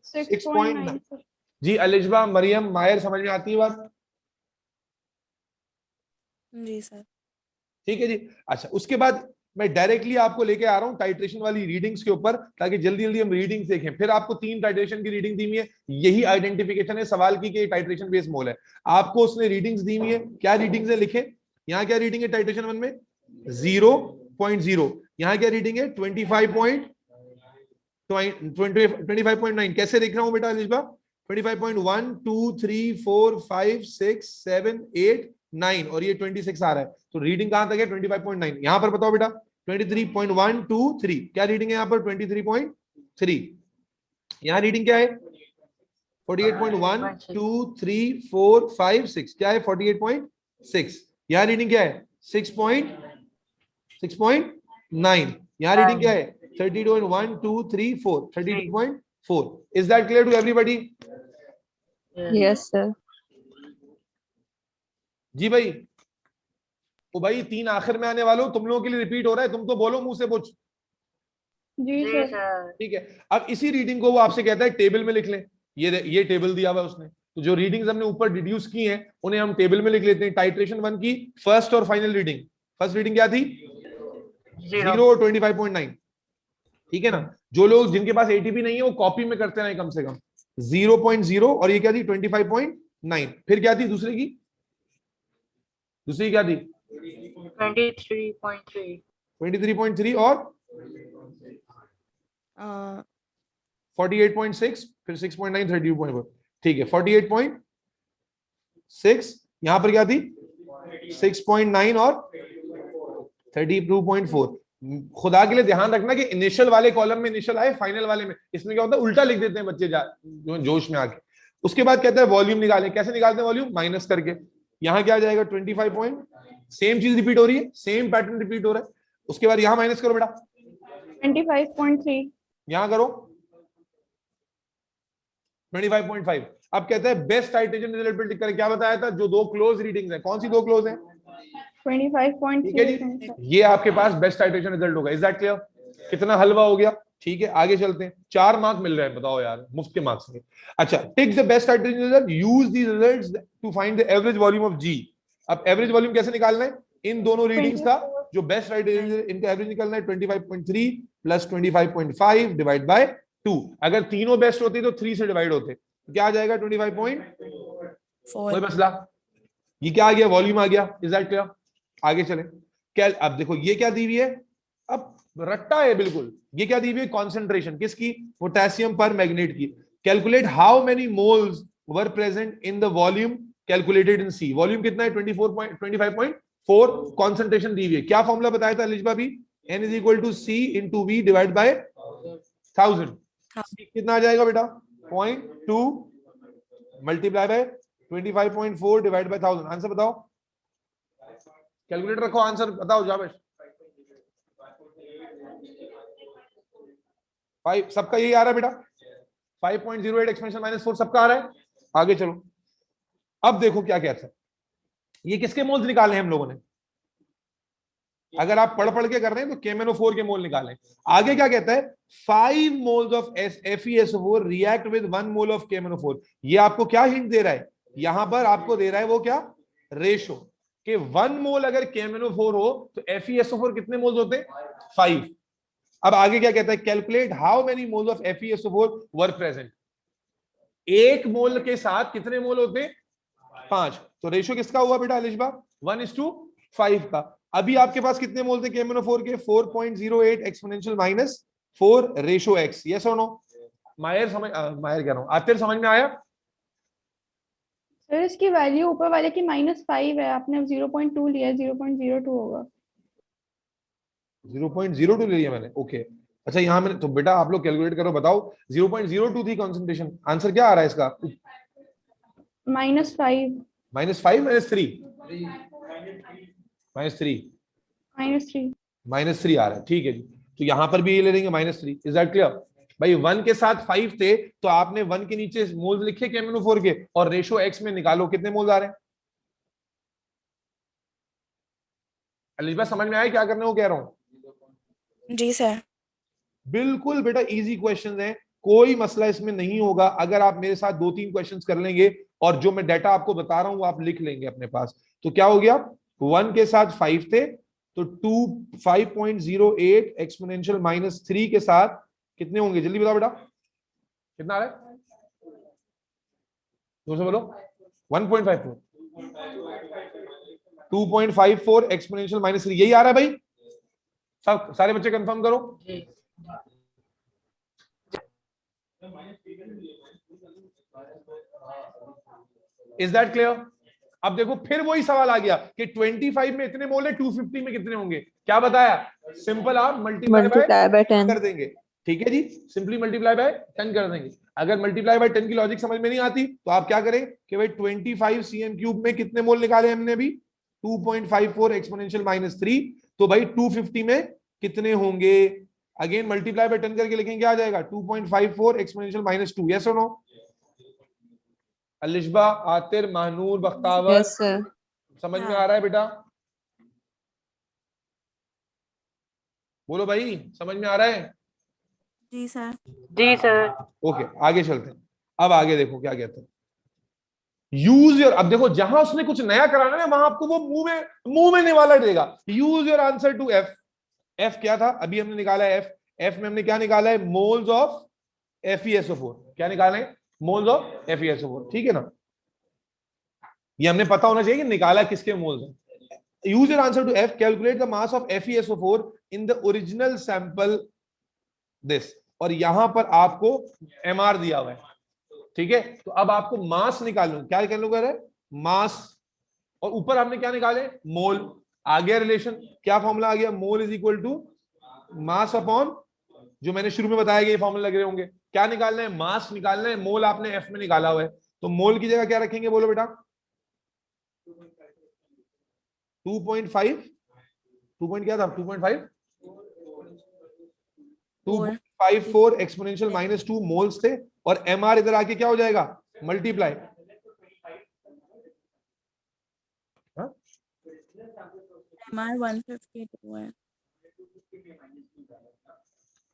6.9। 6.9 जी अलिजबा, मरियम, मायर, समझ में आती है बात? जी सर। ठीक है जी। अच्छा उसके बाद मैं डायरेक्टली आपको लेके आ रहा हूं टाइट्रेशन वाली रीडिंग्स के ऊपर, ताकि जल्दी जल्दी हम रीडिंग्स देखें। फिर आपको 3 टाइट्रेशन की रीडिंग दी हुई है। यही आइडेंटिफिकेशन है सवाल की कि टाइट्रेशन बेस मोल है। आपको उसने रीडिंग्स दी हुई है। क्या रीडिंग्स है लिखे यहाँ? क्या रीडिंग है टाइट्रेशन 1 में? 0.0। यहाँ क्या रीडिंग है? 25.9। कैसे देख रहा हूं बेटा अलिजबा? 25.1 2 3 4 5 6 7 8 9 और ये 26 आ रहा है। तो रीडिंग कहां तक है? 25.9। यहां पर बताओ बेटा 23.1 2 3 क्या रीडिंग है यहां पर? 23.3। यहां रीडिंग क्या है? 48.1 2 3 4 5 6 क्या है? 48.6। यहां रीडिंग क्या है? 6.9। यहां रीडिंग क्या है? 32.1 2 3 4 32.4। Is that clear to everybody? Yes sir. जी भाई। ओ भाई 3 आखिर में आने वालों, तुम लोगों के लिए रिपीट हो रहा है, तुम तो बोलो मुंह से कुछ। जी सर। ठीक है। अब इसी रीडिंग को वो आपसे कहता है टेबल में लिख लें। ये टेबल दिया हुआ है उसने, तो जो रीडिंग्स हमने ऊपर डिड्यूस की हैं उन्हें हम टेबल में लिख लेते हैं। टाइट्रेशन 1 की फर्स्ट और फाइनल रीडिंग। फर्स्ट रीडिंग क्या थी? 0 और 25.9। ठीक है ना? जो लोग जिनके पास एटीपी नहीं है वो कॉपी में करते रहे कम से कम। 0.0 और ये क्या थी? 25.9। फिर क्या थी दूसरी की? दूसरी क्या थी? 23.3 और 48.6। फिर 6.9 32.4। ठीक है 48.6। यहां पर क्या थी? 6.9 और 32.4। खुदा के लिए ध्यान रखना कि इनिशियल वाले कॉलम में इनिशियल आए, फाइनल वाले में। इसमें क्या होता है? उल्टा लिख देते हैं बच्चे जोश में आके। उसके बाद कहता है वॉल्यूम निकालें। कैसे निकालते हैं वॉल्यूम? माइनस करके। यहां क्या आ जाएगा? 25 सेम चीज रिपीट हो रही है, सेम पैटर्न रिपीट हो रहा है। उसके बाद यहां माइनस करो बेटा, 25.3 यहां करो 25.5। अब कहता है बेस्ट टाइट्रेशन रिजल्ट पे टिक करें। क्या बताया था? जो 2 क्लोज रीडिंग्स हैं, कौन सी 2 क्लोज हैं? 25.3 ठीक है जी, ये आपके पास बेस्ट टाइट्रेशन रिजल्ट होगा। Is that clear? कितना हलवा हो गया। ठीक है आगे चलते हैं। 4 मार्क मिल रहे हैं, बताओ यार, मुफ्त के मार्क्स में। अच्छा, tick the best titration result, use these results to find the average volume of G. अब एवरेज वॉल्यूम कैसे निकालना है? इन दोनों रीडिंग्स का जो बेस्ट टाइट्रेशन, इनका एवरेज निकालना है। 25.3 प्लस 25.5 डिवाइड बाय 2। अगर तीनों बेस्ट होते तो 3 से डिवाइड होते। क्या आ जाएगा? 25.4। कोई मसला? ये क्या आ गया? वॉल्यूम आ गया। Is that clear? आगे चलें। क्या अब देखो ये क्या दी हुई है? अब रट्टा है बिल्कुल। ये क्या दी हुई है? कॉन्सेंट्रेशन किसकी? पोटेशियम पर मैग्नेट की। Calculate how many moles were present in the volume calculated in C. Volume कितना है? 25.4। कॉन्सेंट्रेशन दी हुई है। क्या फॉर्मूला बताया था अलिजबा भी? N is equal to C into V divide by 1000। कितना आ जाएगा बेटा? 0.2 multiply by 25.4 divide by 1000। Answer बताओ। कैलकुलेटर रखो, आंसर बताओ जावेश। 5 सबका यही आ रहा है बेटा। 5.08 एक्सपेंशन -4 सबका आ रहा है। आगे चलो। अब देखो क्या कहता है। ये किसके मोल्स निकाले हैं हम लोगों ने? अगर आप पढ़ पढ़ के कर रहे हैं तो KMnO4 के मोल निकालें। आगे क्या कहता है? 5 moles of FeSO4 react with 1 mole of KMnO4। ये आपको क्या हिंट दे रहा है? यहां पर आपको दे रहा है वो क्या? रेशो कि 1 मोल अगर KMnO4 हो तो FeSO4 कितने मोल्स होते हैं? 5। अब आगे क्या कहता है? Calculate how many moles of FeSO4 were present एक मोल के साथ कितने मोल होते हैं? 5। तो रेशियो किसका हुआ बेटा अलिशबा? 1:5 का। अभी आपके पास कितने मोल थे KMnO4 के? 4.08 exponential minus 4 ratio x। Yes और नो? मायर कह रहा हूं, आतिर समझ में आया? सर इसकी वैल्यू ऊपर वाले की -5 है, आपने 0.2 लिया, 0.02 होगा। 0.02 ले लिया मैंने, ओके। अच्छा यहाँ मैंने तो बेटा आप लोग कैलकुलेट करो, बताओ 0.02 थी कंसंट्रेशन, आंसर क्या आ रहा है इसका? -5 -5 -3 -3 -3 आ रहा है, ठीक है जी। तो यहां पर भी ये ले लेंगे -3। इज दैट क्लियर भाई? 1 के साथ 5 थे तो आपने 1 के नीचे मोल्स लिखे KMnO4 के और रेशियो x में निकालो कितने मोल्स आ रहे हैं। अलीबा समझ में आया क्या करने को कह रहा हूं? जी सर। बिल्कुल बेटा, इजी क्वेश्चन है, कोई मसला इसमें नहीं होगा। अगर आप मेरे साथ 2-3 क्वेश्चंस कर लेंगे और जो मैं डाटा आपको बता रहा हूं वो आप लिख लेंगे अपने पास, तो क्या हो गया? 1 के साथ 5 थे तो 5.08 एक्सपोनेंशियल -3 के साथ कितने होंगे? जल्दी बताओ बेटा, कितना आ रहा है? दूसरे बोलो। 1.54 2.54 एक्सपोनेंशियल -3, यही आ रहा है भाई? सब सारे बच्चे कंफर्म करो। Is that clear? अब देखो फिर वही सवाल आ गया कि 25 में इतने मोल है, 250 में कितने होंगे? क्या बताया? सिंपल, आप मल्टीप्लाई बाय 10 कर देंगे। ठीक है जी, सिंपली मल्टीप्लाई बाय 10 कर देंगे। अगर मल्टीप्लाई बाय 10 की लॉजिक समझ में नहीं आती तो आप क्या करें कि भाई 25 cm³ में कितने मोल निकाले हमने अभी? 2.54 एक्सपोनेंशियल -3। तो भाई 250 में कितने होंगे? अगेन मल्टीप्लाई बाय 10 करके लिखेंगे, क्या आ जाएगा? 2.54 एक्सपोनेंशियल -2। यस और no? Alishba, Aatir, Mahnoor, Bakhtawar, yes sir. समझ में आ रहा है बेटा? बोलो भाई, समझ में आ रहा है? जी सर। जी सर। ओके, आगे चलते हैं। अब आगे देखो क्या कहते हैं, यूज योर। अब देखो जहां उसने कुछ नया कराना है वहां आपको वो मुंह में निवाला देगा। Use your answer to F. F क्या था? अभी हमने निकाला है एफ। एफ में हमने क्या निकाला है? Moles of FeSO4। क्या निकाले? मोल्स ऑफ FeSO4, ठीक है ना? ये हमने पता होना चाहिए कि निकाला किसके मोल्स है। Use your answer to F, calculate the mass of FeSO4 in the original sample this. और यहां पर आपको MR दिया हुआ है, ठीक है? तो अब आपको मास निकालूं, क्या निकालूंगा? मास। और ऊपर आपने क्या निकाले? मोल। आ गया रिलेशन, क्या फॉर्मूला आ गया? Mole is equal to mass upon, जो मैंने शुरू में बताया गया, ये फॉर्मूला लग रहे होंगे। क्या निकालना है? मास निकालना है। मोल आपने एफ में निकाला हुआ है, तो मोल की जगह क्या रखेंगे? बोलो बेटा। 2.5 2 क्या था? 2.5 2.54 एक्सपोनेंशियल -2 मोल्स थे। और MR इधर आके क्या हो जाएगा? मल्टीप्लाई। MR 152 है।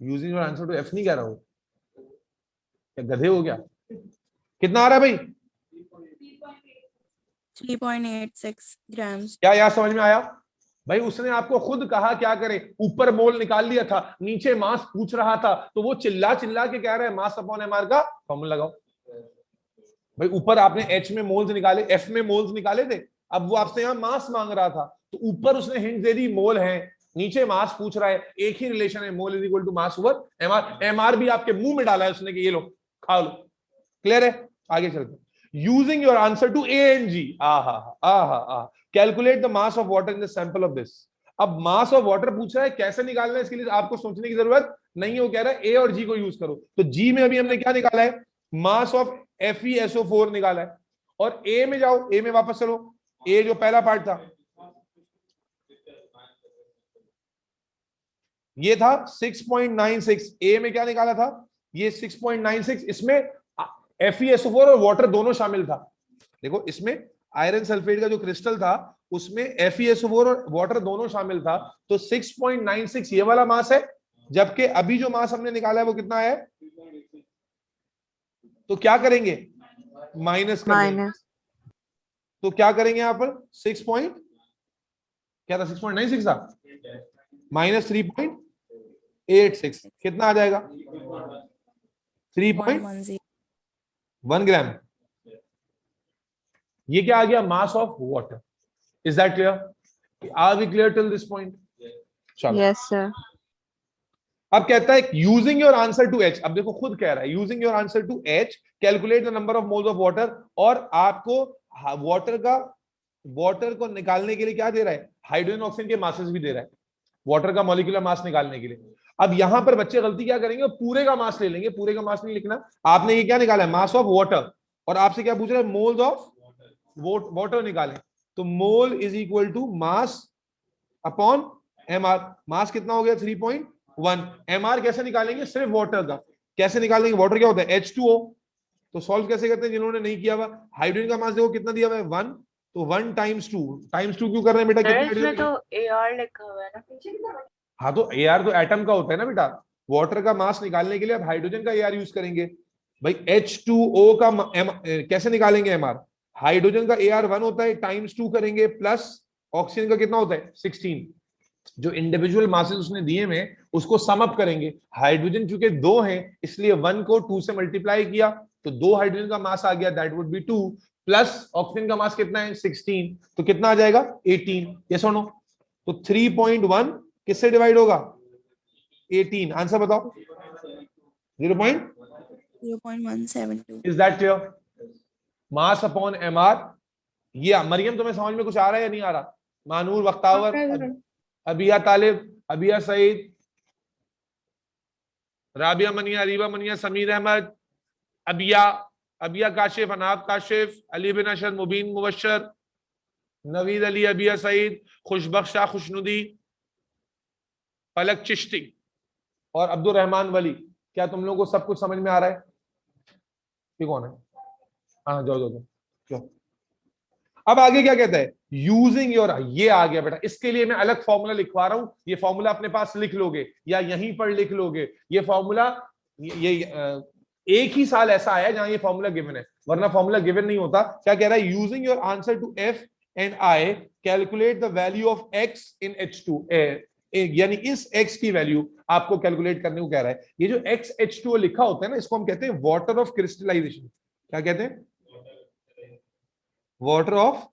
Using your answer to F नहीं कह रहा हूं, क्या गधे हो गया? कितना आ रहा है भाई? 3.86 ग्राम्स। क्या यार समझ में आया? भाई उसने आपको खुद कहा क्या करे, ऊपर मोल निकाल लिया था, नीचे मास पूछ रहा था, तो वो चिल्ला चिल्ला के कह रहे हैं मास अपॉन MR का फॉर्मूला लगाओ। भाई ऊपर आपने H में मोल्स निकाले, F में मोल्स निकाले थे, अब वो आपसे यहाँ मास मांग रहा था, तो ऊपर उसने हिंट दे दी मोल है, नीचे मास पूछ रहा है, एक ही रिलेशन है, mole is equal to mass over MR। MR भी आपके मुंह में डाला है उसने कि ये लो खा लो। क्लियर है? आगे चलते। Using your answer to A and G, calculate the mass of water in the sample of this. अब मास ऑफ वाटर पूछ रहा है, कैसे निकालना है इसके लिए आपको सोचने की जरूरत नहीं है, वो कह रहा है A और G को यूज करो। तो G में अभी हमने क्या निकाला है? मास ऑफ FeSO4 निकाला है। और A में जाओ, A में वापस चलो, A जो पहला पार्ट था ये था 6.96। A में क्या निकाला था? ये 6.96। इसमें FeSO4 और वाटर दोनों शामिल था। देखो इसमें आयरन सल्फेट का जो क्रिस्टल था उसमें FeSO4 और वाटर दोनों शामिल था, तो 6.96 ये वाला मास है, जबकि अभी जो मास हमने निकाला है वो कितना है? तो क्या करेंगे? माइनस कर देंगे। तो क्या करेंगे यहां पर? 6 पॉइंट क्या था? 6.96 था, माइनस 3.86 कितना आ जाएगा? 3.10। 1 ग्राम। ये क्या आ गया? Mass of water. Is that clear? Are we clear till this point? चलो यस सर। अब कहता है using your answer to H. अब देखो खुद कह रहा है using your answer to H calculate the number of moles of water. और आपको वाटर को निकालने के लिए क्या दे रहा है? हाइड्रोजन ऑक्सीजन के मासेस भी दे रहा है, वाटर का मॉलिक्यूलर मास निकालने के लिए। अब यहां पर बच्चे गलती क्या करेंगे? पूरे का मास ले लेंगे। पूरे का मास नहीं लिखना आपने। ये क्या निकाला है? Mass of water. और आपसे क्या पूछ रहा है? मोल्स ऑफ वाटर निकालें। तो mole is equal to mass upon MR. Mass कितना हो गया? 3.1। एमआर कैसे निकालेंगे? सिर्फ वाटर का। कैसे निकालेंगे? वाटर क्या होता है? H2O। तो सॉल्व कैसे करते हैं जिन्होंने नहीं किया हुआ? हाइड्रोजन का मास देखो कितना दिया हुआ है? 1। तो 1 टाइम्स 2 क्यों कर रहे हैं बेटा? कितने? इसमें तो AR लिखा हुआ है ना। हाँ तो AR तो एटम का होता है ना बेटा। वाटर का मास निकालने के लिए आप हाइड्रोजन का AR यूज करेंगे भाई। H2O का कैसे निकालेंगे? MR। हाइड्रोजन का AR 1 होता है, टाइम्स 2 करेंगे, प्लस ऑक्सीजन का कितना होता है? 16। जो इंडिविजुअल मासेस उसने दिए में उसको सम अप करेंगे। हाइड्रोजन चूंकि 2 हैं इसलिए 1 को 2 से मल्टीप्लाई किया तो 2 हाइड्रोजन का मास आ गया, that would be 2, plus oxygen का मास कितना है? 16। तो कितना आ जाएगा? 18। ये सुनो, तो 3.1 किससे डिवाइड होगा? 18। आंसर बताओ। 0.172। Is that clear? Mass upon MR. ये मरियम तुम्हें समझ में कुछ आ रहा है या नहीं आ रहा? मानूर, वक्तावर, अबिया तालिब, अबिया सईद, राबिया मनिया, रीबा मनिया, समीर अहमद, अबिया काशिफ, अनाब काशिफ, अली बिन अशर, मुबीन मुबशर, नवीद अली, अबिया सईद, खुशबख्श शाह खुशनुदी, फलक चिश्ती और अब्दुल रहमान वली। क्या तुम लोगों को सब कुछ समझ में आ रहा है? ये कौन है? हाँ जाओ जाओ जाओ। अब आगे क्या कहता है? यूजिंग योर, ये आ गया बेटा। इसके लिए मैं अलग फॉर्मूला लिखवा रहा हूं। ये फॉर्मूला अपने पास लिख लोगे या यहीं पर लिख लोगे। ये फॉर्मूला ये एक ही साल ऐसा आया जहां ये फॉर्मूला गिवन है, वरना फॉर्मूला गिवन नहीं होता। क्या कह रहा है? Using your answer to F and I calculate the value of X in H2। यानी इस x की वैल्यू आपको कैलकुलेट करने को कह रहा है। ये जो x H2O लिखा होता है ना, इसको हम कहते हैं वाटर ऑफ क्रिस्टलाइजेशन। क्या कहते हैं? वाटर ऑफ,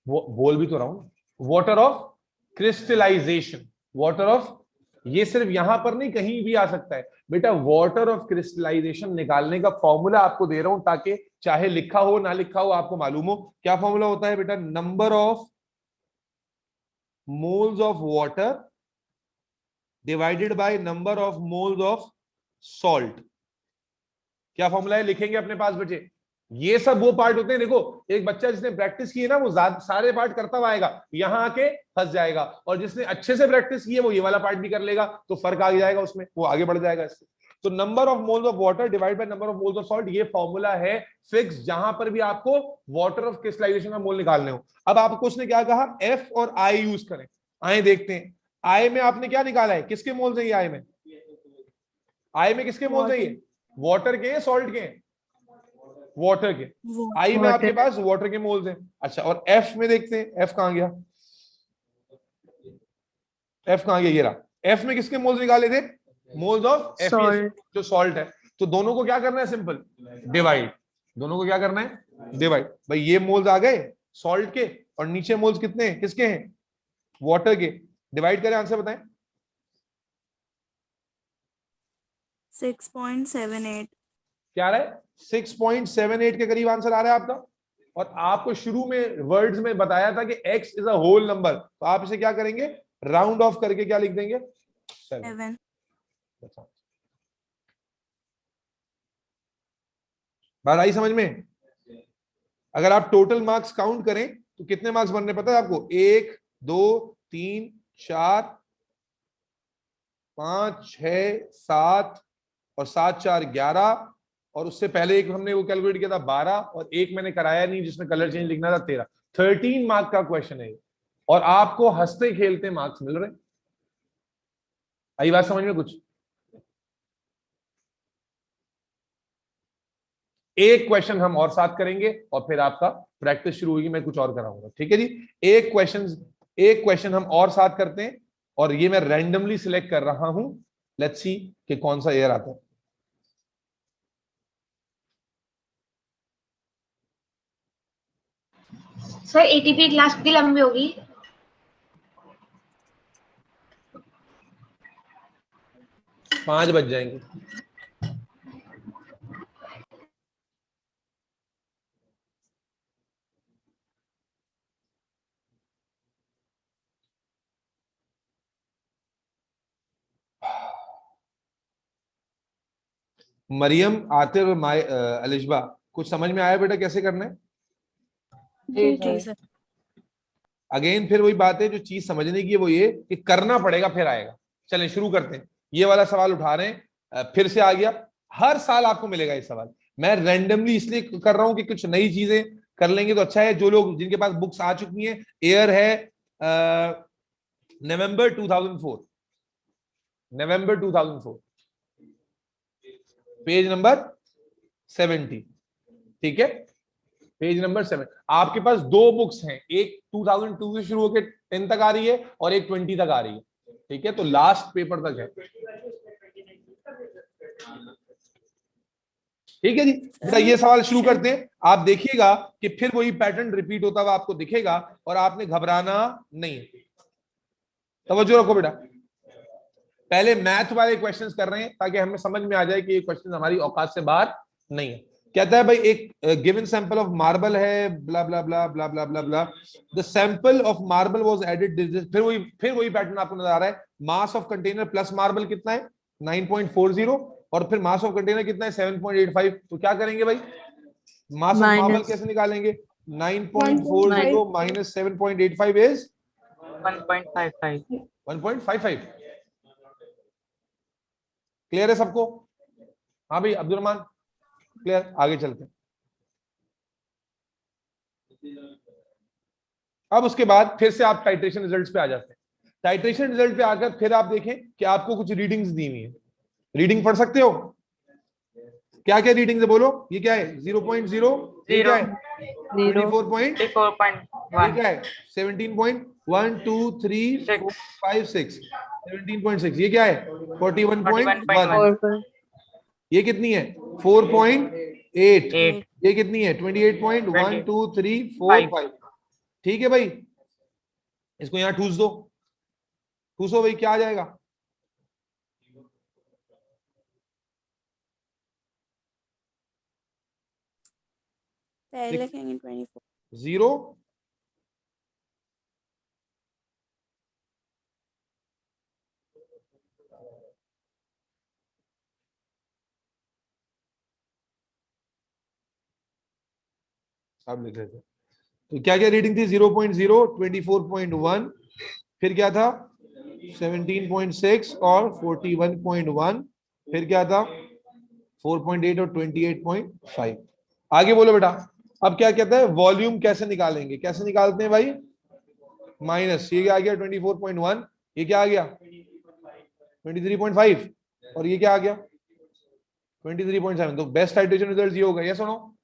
बोल भी तो रहा हूं, water of crystallisation. Water of, ये सिर्फ यहां पर नहीं कहीं भी आ सकता है बेटा। वाटर ऑफ क्रिस्टलाइजेशन निकालने का फॉर्मूला आपको दे रहा हूं ताकि चाहे लिखा हो ना लिखा हो आपको मालूम हो। क्या फॉर्मूला होता है बेटा? Number of moles of water divided by number of moles of salt. क्या फॉर्मूला है? लिखेंगे अपने पास बच्चे। ये सब वो पार्ट होते हैं, देखो एक बच्चा जिसने प्रैक्टिस की है ना वो सारे पार्ट करता हुआ आएगा, यहां आके फंस जाएगा। और जिसने अच्छे से प्रैक्टिस की है वो ये वाला पार्ट भी कर लेगा, तो फर्क आ जाएगा उसमें, वो आगे बढ़ जाएगा इससे। तो number of moles of water divide by number of moles of salt, ये फॉर्मूला है फिक्स, जहां पर भी आपको वाटर ऑफ क्रिस्टलाइजेशन का मोल निकालने हो। अब आपको उसने क्या कहा? एफ और आई यूज करें। आए देखते हैं, आई में आपने क्या निकाला है? किसके मोल्स है ये? आई में किसके मोल्स है ये? वाटर के, सॉल्ट के? वाटर के। आई में आपके पास वाटर के मोल्स हैं। अच्छा, और एफ में देखते हैं, एफ कहां गया? एफ कहां गया? ये रहा। एफ में किसके मोल्स निकाले थे? मोल्स ऑफ एफ, जो सॉल्ट है। तो दोनों को क्या करना है? Simple divide. दोनों को क्या करना है? डिवाइड। भाई ये मोल्स आ गए सॉल्ट के, और नीचे मोल्स कितने हैं? किसके हैं? वाटर के। डिवाइड करें, आंसर बताएं। 6.78। क्या आ रहा है? 6.78 के करीब आंसर आ रहा है आपका। और आपको शुरू में वर्ड्स में बताया था कि x is a whole number, तो आप इसे क्या करेंगे? राउंड ऑफ करके क्या लिख देंगे? 7। बात आई समझ में? अगर आप टोटल मार्क्स काउंट करें तो कितने मार्क्स बनने पता है आपको? 1 2 3 4 5 6 7 और 7 4 11, और उससे पहले एक हमने वो कैलकुलेट किया था 12, और एक मैंने कराया नहीं जिसमें कलर चेंज लिखना था 13। 13 मार्क का क्वेश्चन है, और आपको हंसते खेलते मार्क्स मिल रहे। आई बात समझ में? कुछ एक क्वेश्चन हम और साथ करेंगे और फिर आपका प्रैक्टिस शुरू होगी। मैं कुछ और कराऊंगा, ठीक है जी? एक क्वेश्चन हम और साथ करते हैं, और ये मैं रैंडमली सिलेक्ट कर रहा हूं, लेट्स सी कि कौन सा ईयर आता है। सर एटीपी क्लास कितनी लंबी होगी? 5 बज जाएंगे। मरियम, आतिर और अलिशबा, कुछ समझ में आया बेटा कैसे करना है? जी जी सर। सर। अगेन फिर वही बात है, जो चीज समझने की है वो ये कि करना पड़ेगा फिर आएगा। चलें शुरू करते हैं। ये वाला सवाल उठा रहे हैं, फिर से आ गया। हर साल आपको मिलेगा ये सवाल। मैं रैंडमली इसलिए कर रहा हूं कि कुछ नई चीजें कर लेंगे तो अच्छा है। जो लोग जिनके पास बुक्स आ चुकी हैं, ईयर है नवंबर 2004, नवंबर 2004, पेज नंबर 70। ठीक है, पेज नंबर 7। आपके पास 2 बुक्स हैं, एक 2002 से शुरू होकर 10 तक आ रही है और एक 20 तक आ रही है। ठीक है, तो लास्ट पेपर तक है। ठीक है जी बेटा, ये सवाल शुरू करते हैं। आप देखिएगा कि फिर वही पैटर्न रिपीट होता हुआ आपको दिखेगा और आपने घबराना नहीं है। तवज्जो रखो बेटा, पहले मैथ वाले क्वेश्चंस कर रहे हैं ताकि हमें समझ में आ जाए कि ये क्वेश्चन हमारी औकात से बाहर नहीं है। कहता है भाई एक गिवन सैंपल ऑफ मार्बल है, blah blah blah blah blah blah blah, the sample of marble was added. फिर वही पैटर्न आपको नजर आ रहा है। Mass of container plus marble कितना है? 9.40, और फिर मास ऑफ कंटेनर कितना है? 7.85। तो क्या करेंगे भाई, मास ऑफ मार्बल कैसे निकालेंगे? 9.40 माइनस 7.85 इज 1.55। क्लियर है सबको? हाँ भाई अब्दुल रहमान, क्लियर? आगे चलते हैं। अब उसके बाद फिर से आप टाइट्रेशन रिजल्ट्स पे आ जाते हैं। टाइट्रेशन रिजल्ट पे आकर फिर आप देखें कि आपको कुछ रीडिंग्स दी हुई है। रीडिंग पढ़ सकते हो? क्या क्या रीडिंग्स है बोलो? ये क्या है? 0.0, ये क्या है? 24.1, ये क्या है? 17.1 2 3 4 5 6, 17.6, ये क्या है? 41.1, ये कितनी है? 4.8, ये कितनी है? 28.1 2 3 4 5। ठीक है भाई, इसको यहां ठूस दो, ठूसो भाई, क्या आ जाएगा? पहले लिखेंगे 24। 0, सब लिख रहे थे। तो क्या क्या रीडिंग थी? 0.0, 24.1, फिर क्या था? 17.6 और 41.1, फिर क्या था? 4.8 और 28.5। आगे बोलो बेटा। अब क्या कहता है? वॉल्यूम कैसे निकालेंगे? कैसे निकालते हैं भाई? माइनस, ये क्या आ गया? 24.1, ये क्या आ गया? 23.5, और ये क्या आ गया? 23.7। तो बेस्ट हाइड्रोजन रिजल्ट ये होगा। ये सुनो,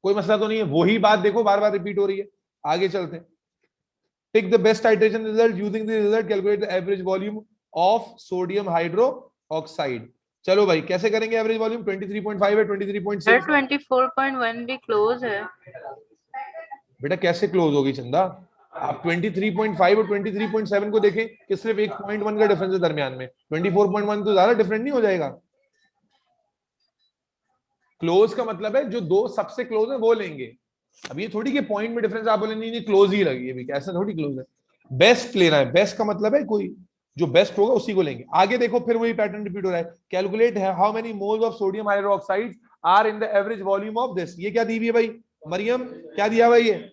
कोई मसला तो नहीं है। वही बात देखो बार बार रिपीट हो रही है। आगे चलते हैं। टिक the best hydration result using the result, calculate the average volume of sodium hydroxide. चलो भाई, कैसे करेंगे? एवरेज वॉल्यूम 23.5 है, 23.6 24.1 भी क्लोज है। बेटा कैसे क्लोज होगी चंदा? आप 23.5 और 23.7 को देखें कि सिर्फ 1.1 का डिफरेंस है दरमियान में। 24.1 तो ज्यादा डिफरेंट नहीं हो जाएगा? क्लोज का मतलब है जो दो सबसे क्लोज है वो लेंगे। अब ये थोड़ी कि पॉइंट में डिफरेंस आप बोलेंगे नहीं क्लोज ही लगी है, ऐसा थोड़ी क्लोज है। बेस्ट लेना है, बेस्ट का मतलब है कोई जो बेस्ट होगा उसी को लेंगे। आगे देखो, फिर वही पैटर्न रिपीट हो रहा है। Calculate how many moles of sodium hydroxide are in the average volume of this. ये क्या दी हुई है भाई मरियम? क्या दिया भाई? ये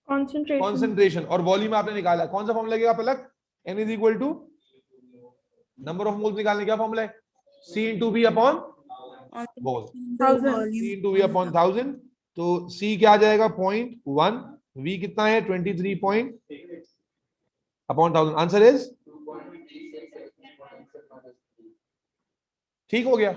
कॉन्सेंट्रेशन और वॉल्यूम आपने निकाला। कौन सा फॉर्मूला लगेगा Palak? N is equal to number of moles निकालने क्या फॉर्मूला है? C into V upon mole, C into V upon 1000। तो C क्या आ जाएगा? 0.1, V कितना है? 23 अपॉन 1000। आंसर इज ठीक हो गया।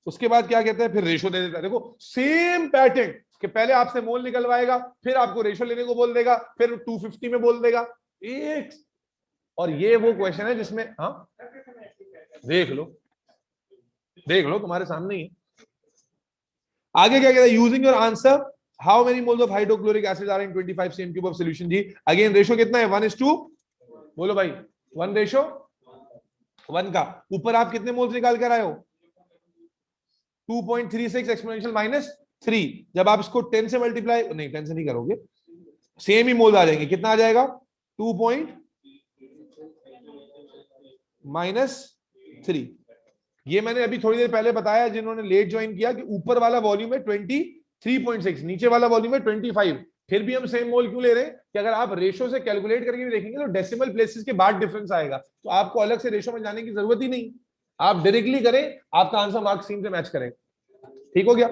उसके बाद क्या कहते हैं? फिर रेशो दे देता है। देखो सेम पैटर्न कि पहले आपसे मोल निकलवाएगा, फिर आपको रेशो लेने को बोल देगा, फिर 250 में बोल देगा एक। और ये वो क्वेश्चन है जिसमें, हाँ देख लो तुम्हारे सामने ही है। आगे क्या कहता है, using your answer how many moles of hydrochloric acid are in 25 cm³ of solution G. Again ratio कितना है, 1:2, बोलो भाई 1:1 का। ऊपर आप कितने मोल्स निकाल कर आए हो, 2.36 एक्सपोनेंशियल -3। जब आप इसको 10 से मल्टीप्लाई, नहीं 10 से नहीं करोगे, सेम ही मोल्स आ जाएंगे। कितना आ जाएगा, 2.-3। ये मैंने अभी थोड़ी देर पहले बताया, जिन्होंने लेट ज्वाइन किया, कि ऊपर वाला वॉल्यूम है 23.6, नीचे वाला वॉल्यूम है 25। फिर भी हम सेम मोल क्यों ले रहे हैं, कि अगर आप रेशो से कैलकुलेट करके भी देखेंगे तो डेसिमल प्लेसेस के बाद डिफरेंस आएगा, तो आपको अलग से रेशो में जाने की जरूरत ही नहीं, आप डायरेक्टली करें, आपका आंसर मार्क स्कीम से मैच करें। ठीक हो गया।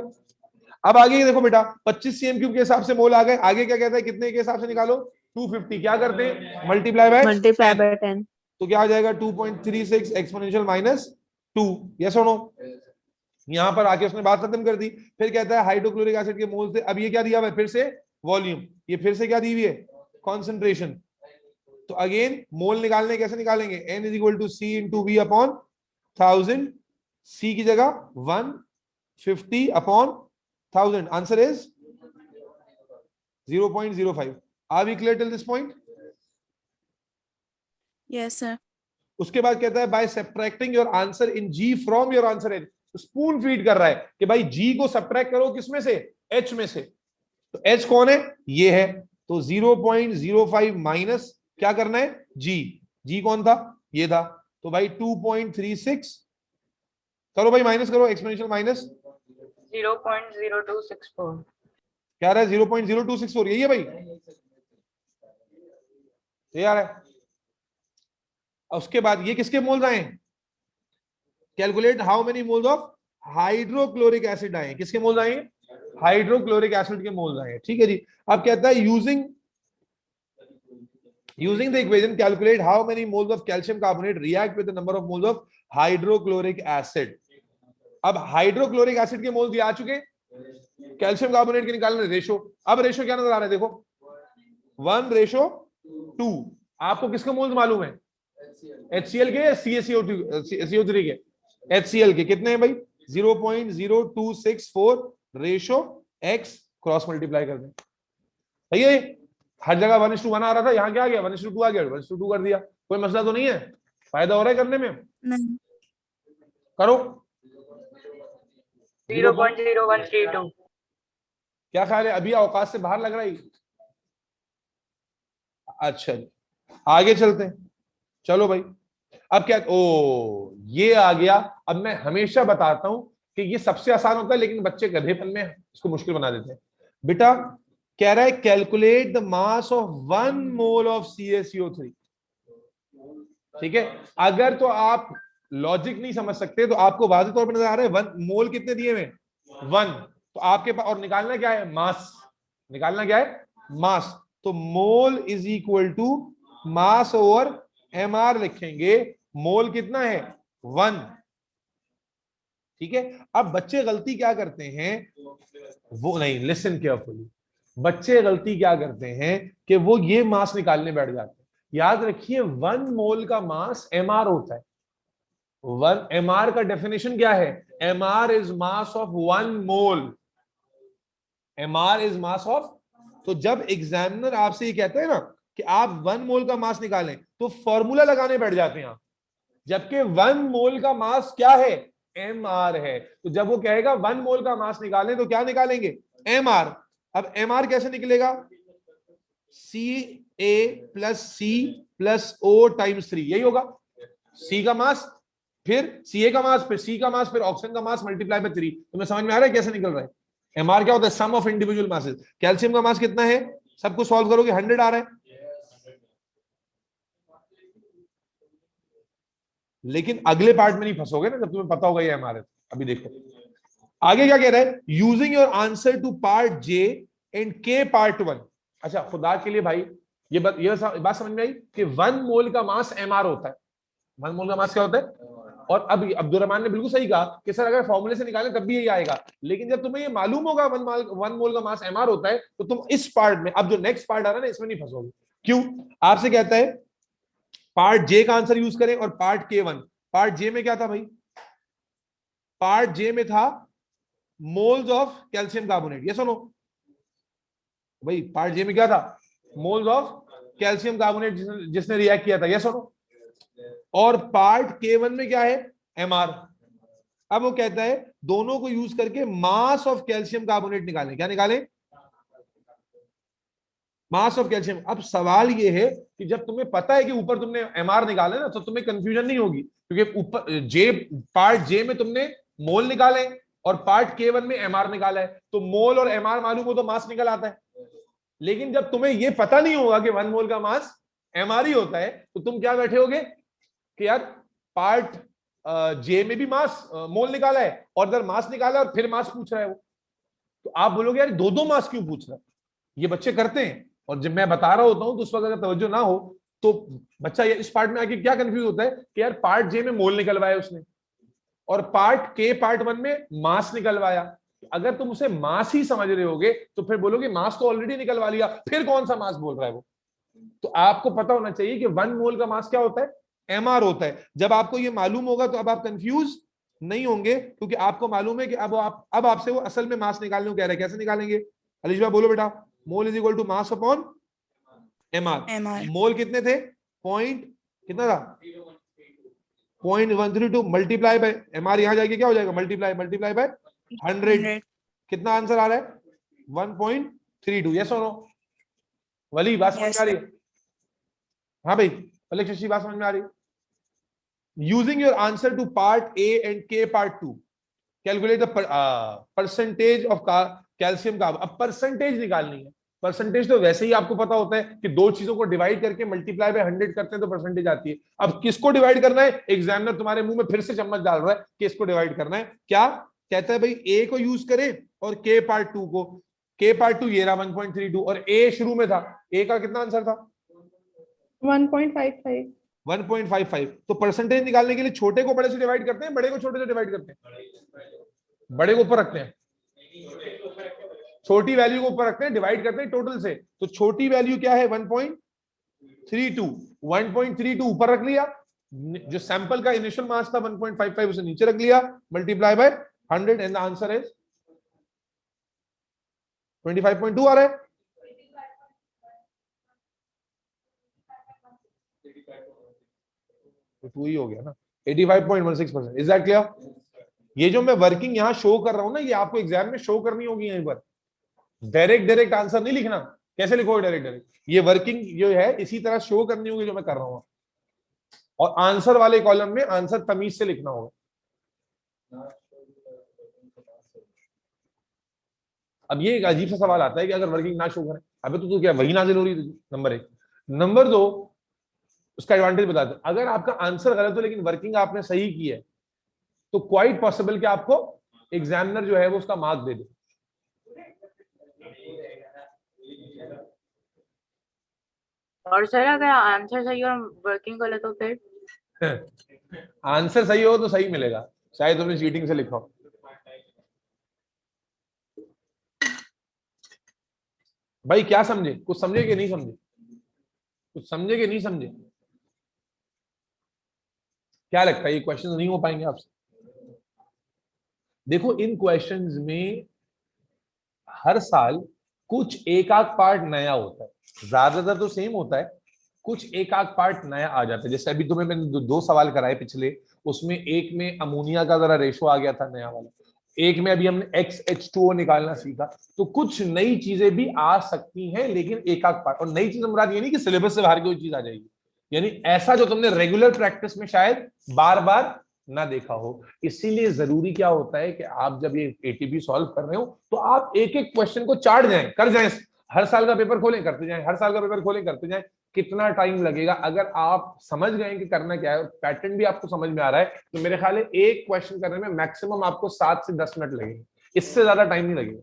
अब आगे देखो बेटा, 25 cm³ के हिसाब से मोल आ गए। आगे क्या कहता है, कितने के हिसाब से निकालो, 250। क्या करते हैं, मल्टीप्लाई बाय 10। तो क्या आ जाएगा, 2.36 एक्सपोनेंशियल -2। यस और नो। यहां पर आके उसने बात खत्म कर दी। फिर कहता है हाइड्रोक्लोरिक एसिड के मोल से, अब ये क्या दिया हुआ है, फिर से वॉल्यूम, ये फिर से क्या दी हुई है, कॉन्सेंट्रेशन। तो अगेन मोल निकालने कैसे निकालेंगे, N = C × V / 1000। C की जगह 150/1000। Answer is 0.05। Are we clear till this point? Yes, sir. उसके बाद कहता है by subtracting your answer in G from your answer N। Spoon feed कर रहा है कि भाई G को सब्ट्रैक्ट करो किसमें से, H में से। तो H कौन है, ये है, तो 0.05 माइनस क्या करना है, G कौन था, ये था, तो भाई 2.36 करो भाई, माइनस करो, एक्सपोनेंशियल माइनस 0.0264 क्या रहा है, 0.0264, यही है भाई, ये आ रहा है। उसके बाद ये किसके मोल्स आए, calculate how many moles of hydrochloric acid आए, किसके मोल्स आए, हाइड्रोक्लोरिक एसिड के मोल्स आए। ठीक है जी। अब कहता है using the equation calculate how many moles of calcium carbonate react with the number of moles of hydrochloric acid. अब हाइड्रोक्लोरिक एसिड के मोल्स आ चुके, कैल्शियम कार्बोनेट के निकालने रेशो। अब रेशो क्या नजर आ रहा है, देखो 1:2। आपको किसके मोल्स मालूम है, HCl के या CO3 के, HCl के कितने हैं भाई, 0.0264 रेशो x क्रॉस मल्टीप्लाई कर दें। सही है, हर जगह 1:1 आ रहा था, यहाँ क्या आ गया, 1:2 आ गया, 1:2 कर दिया। कोई मसला तो नहीं है, फायदा हो रहा है करने में, नहीं। करो। 0.0132 क्या ख्याल है, अभी औकात से बाहर लग रहा है? अच्छा जी, आगे चलते हैं। चलो भाई, अब क्या, ओ ये आ गया। अब मैं हमेशा बताता हूं कि ये सबसे आसान होता है, लेकिन बच्चे गधेपन में इसको मुश्किल बना देते हैं। बेटा कह रहा है calculate the mass of 1 mole of CaCO3। ठीक है, अगर तो आप लॉजिक नहीं समझ सकते तो आपको वाज़ेह तौर पर नजर आ रहा है 1 मोल कितने दिए हुए, 1, तो आपके पास, और निकालना क्या है, मास, निकालना क्या है, मास। तो mole is equal to mass over MR लिखेंगे। मोल कितना है, 1। ठीक है। अब बच्चे गलती क्या करते हैं, वो नहीं, लिसन केयरफुली, बच्चे गलती क्या करते हैं कि वो ये मास निकालने बैठ जाते हैं। याद रखिए 1 मोल का मास MR होता है। 1 MR का डेफिनेशन क्या है, MR is mass of 1 mole, MR is mass of. तो जब एग्जामिनर आपसे ये कहता है ना कि आप 1 मोल का मास निकालें, तो फॉर्मूला लगाने बैठ जाते हैं आप, जबकि 1 मोल का मास क्या है, MR है। तो जब वो कहेगा 1 मोल का मास निकालें, तो क्या निकालेंगे, MR। अब MR कैसे निकलेगा, Ca + C + O × 3, यही होगा। C का मास, फिर Ca का मास, फिर C का मास, फिर ऑक्सीजन का मास मल्टीप्लाई बाय 3। तुम्हें समझ में आ रहा है कैसे निकल रहा है। MR क्या होता है, सम ऑफ इंडिविजुअल मासेस। कैल्शियम का मास कितना है, सब कुछ सॉल्व करोगे 100 आ रहा है, लेकिन अगले पार्ट में नहीं फंसोगे ना, जब तुम्हें पता होगा ये हमारे। अभी देखो आगे क्या कह रहा है, using your answer to part J and K part 1। अच्छा खुदा के लिए भाई, ये बात समझ में आई कि 1 मोल का मास MR होता है। 1 मोल का मास क्या होता है, और अब अब्दुल रहमान ने बिल्कुल सही कहा कि सर अगर फॉर्मूले से निकालें तब भी यही आएगा, लेकिन जब तुम्हें ये मालूम होगा 1 मोल का मास MR होता है, तो तुम इस पार्ट में, अब जो नेक्स्ट पार्ट आ रहा है ना, इसमें नहीं फंसोगे। क्यों, आपसे कहता है पार्ट J का आंसर यूज करें और पार्ट K1। पार्ट जे में क्या था भाई? पार्ट जे में था मोल्स ऑफ कैल्शियम कार्बोनेट, ये सुनो भाई, पार्ट जे में क्या था? मोल्स ऑफ कैल्शियम कार्बोनेट जिसने रिएक्ट किया था, ये सुनो। और पार्ट K1 में क्या है? MR। अब वो कहता है दोनों को यूज करके मास ऑफ कैल्शियम कार्बोनेट निकालें। क्या निकालें? Mass of calcium. अब सवाल ये है कि जब तुम्हें पता है कि ऊपर तुमने MR निकाले ना, तो तुम्हें कंफ्यूजन नहीं होगी, क्योंकि ऊपर जे, पार्ट जे में तुमने मोल निकाले और पार्ट K1 में MR निकाला है, तो मोल और MR मालूम हो तो मास निकल आता है। लेकिन जब तुम्हें यह पता नहीं होगा कि 1 मोल का मास MR ही होता है, तो तुम क्या बैठे होगे कि यार पार्ट जे में भी मास मोल निकाला है और इधर मास निकाला और फिर मास पूछ रहा है वो, तो आप बोलोगे यार दो दो मास क्यों पूछ रहा है? ये बच्चे करते हैं, और जब मैं बता रहा होता हूं तो उस वक्त अगर तवज्जो ना हो तो बच्चा इस पार्ट में आके क्या कंफ्यूज होता है कि यार पार्ट जे में मोल निकलवाया उसने और पार्ट 1 में मास निकलवाया। अगर तुम उसे मास ही समझ रहे होगे तो फिर बोलोगे मास तो ऑलरेडी निकलवा लिया, फिर कौन सा मास बोल रहा है वो? तो आपको पता होना चाहिए कि 1 मोल का मास क्या होता है? MR होता है। जब आपको ये मालूम होगा तो अब आप कंफ्यूज नहीं होंगे, क्योंकि आपको मालूम है कि अब आपसे वो असल में मास निकालने को कह रहा है। कैसे निकालेंगे? अलीश भाई बोलो बेटा। Mole is equal to mass upon MR। Mole कितने थे? पॉइंट कितना था? 0.132 मल्टीप्लाई बाय MR, यहां जाके क्या हो जाएगा? Multiply by 100। कितना आंसर आ रहा है? 1.32। यस और नो? वली बात समझ में आ रही है? हाँ भाई शशि, बात समझ में आ रही है? Using your answer to part A and K part 2, calculate the percentage of calcium carb. अब परसेंटेज निकालनी है। परसेंटेज तो वैसे ही आपको पता होता है कि दो चीजों को डिवाइड करके मल्टीप्लाई बाय 100 करते हैं तो परसेंटेज आती है। अब किसको डिवाइड करना है? एग्जामिनर तुम्हारे मुंह में फिर से चम्मच डाल रहा है कि इसको डिवाइड करना है। क्या कहता है भाई? ए को यूज करें और के पार्ट 2 को। के पार्ट 2 ये रहा 1.32 और ए शुरू में था। ए का कितना आंसर था? 1.55। 1.55। तो परसेंटेज निकालने के लिए छोटे को बड़े से डिवाइड करते हैं, बड़े को छोटे से डिवाइड करते हैं? बड़े को ऊपर रखते हैं, छोटी वैल्यू को ऊपर रखते हैं, डिवाइड करते हैं टोटल से। तो छोटी वैल्यू क्या है? 1.32। 1.32 ऊपर रख लिया, जो सैंपल का इनिशियल मास था 1.55 उसे नीचे रख लिया, multiply by 100 and the answer is 25.2 आ रहा है। तो 2 ही हो गया ना, 85.16%। Is that clear? ये जो मैं वर्किंग यहां शो कर रहा हूं ना, ये आपको एग्जाम में शो करनी होगी यहीं पर। डायरेक्ट आंसर नहीं लिखना। कैसे लिखोगे डायरेक्ट? ये वर्किंग जो है इसी तरह शो करनी होगी जो मैं कर रहा हूं, और आंसर वाले कॉलम में आंसर तमीज से लिखना होगा। अब ये एक अजीब सा सवाल आता है कि अगर वर्किंग ना शो करें, अबे तो क्या वही नाजिल हो रही है? नंबर 1। नंबर 2, उसका एडवांटेज बता दो। अगर आपका आंसर गलत हो लेकिन वर्किंग आपने सही की है, तो क्वाइट पॉसिबल कि आपको एग्जामिनर जो है वो उसका मार्क दे दे। और सर अगर आंसर सही और वर्किंग गलत हो फिर? आंसर सही हो तो सही मिलेगा, शायद तुमने चीटिंग से लिखा हो। भाई क्या समझे? कुछ समझे कि नहीं समझे? कुछ समझे कि नहीं समझे? क्या लगता है ये क्वेश्चन नहीं हो पाएंगे आपसे? देखो इन क्वेश्चंस में हर साल कुछ एक आध पार्ट नया होता है, ज्यादातर तो सेम होता है, कुछ एक आध पार्ट नया आ जाता है। जैसे अभी तुम्हें मैंने दो सवाल कराए पिछले, उसमें एक में अमोनिया का जरा रेशो आ गया था नया वाला, एक में अभी हमने XH2O निकालना सीखा। तो कुछ नई चीजें भी आ सकती हैं, लेकिन एक आध पार्ट। और नई चीज मुराद ये नहीं कि सिलेबस से बाहर कोई चीज आ जाएगी, यानी ऐसा जो तुमने रेगुलर प्रैक्टिस में शायद बार बार ना देखा हो। इसीलिए जरूरी क्या होता है कि आप जब ये एटीपी सॉल्व कर रहे हो तो आप एक एक क्वेश्चन को चाट जाएं, कर जाएं। हर साल का पेपर खोलें, करते जाएं, हर साल का पेपर खोलें, करते जाएं। कितना टाइम लगेगा? अगर आप समझ गए कि करना क्या है, पैटर्न भी आपको समझ में आ रहा है, तो मेरे ख्याल है एक क्वेश्चन करने में मैक्सिमम आपको 7 से 10 मिनट लगेंगे, इससे ज्यादा टाइम नहीं लगेगा।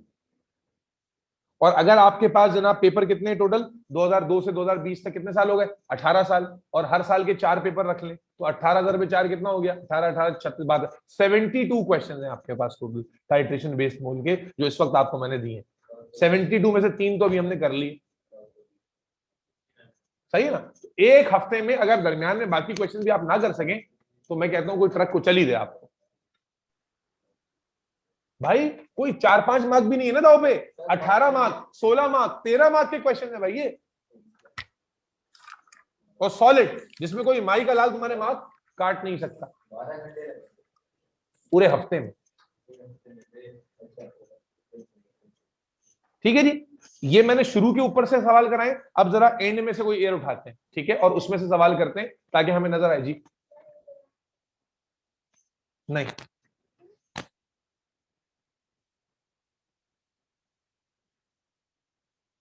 और अगर आपके पास जनाब पेपर कितने टोटल 2002 से 2020 तक कितने साल हो गए? 18 साल, और हर साल के 4 पेपर रख लें तो 18,000 में 4 कितना हो गया? 18 36 बात 72 क्वेश्चन है आपके पास टोटल टाइट्रेशन बेस्ड मोल के, जो इस वक्त आपको मैंने दिए। 72 में से 3 तो अभी हमने कर लिए, सही है ना? एक हफ्ते में अगर दरमियान में बाकी क्वेश्चन भी आप ना कर सकें तो मैं कहता हूं कोई ट्रक को चल ही दे आपको भाई। कोई 4-5 मार्क भी नहीं है ना दाव पे, 18 मार्क, 16 मार्क, 13 मार्क के क्वेश्चन है भाई ये, और सॉलिड, जिसमें कोई माई का लाल तुम्हारे मार्क काट नहीं सकता पूरे हफ्ते में। ठीक है जी, ये मैंने शुरू के ऊपर से सवाल कराए, अब जरा एंड में से कोई एयर उठाते हैं, ठीक है, और उसमें से सवाल करते हैं ताकि हमें नजर आए जी। नहीं,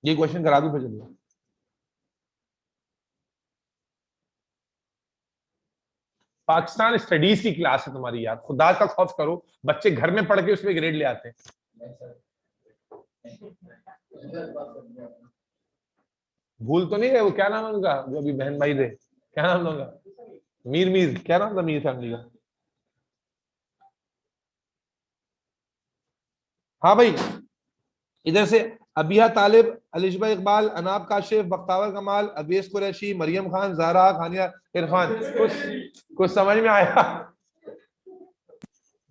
ये क्वेश्चन करा दूं फिर चलिए। पाकिस्तान स्टडीज की क्लास है तुम्हारी यार, खुदा का खौफ करो, बच्चे घर में पढ़ के उसमें ग्रेड ले आते हैं। भूल तो नहीं है वो, क्या नाम है उनका जो अभी बहन भाई थे, क्या नाम था उनका? मीर, क्या नाम था मीर फैमिली का? हाँ भाई, इधर से अबिया तालिब, अलिशबा इकबाल, अनाब काशिफ, बख्तावर कमाल, अवेस कुरैशी, मरियम खान, ज़ारा, खानिया इरफान, कुछ समझ में आया?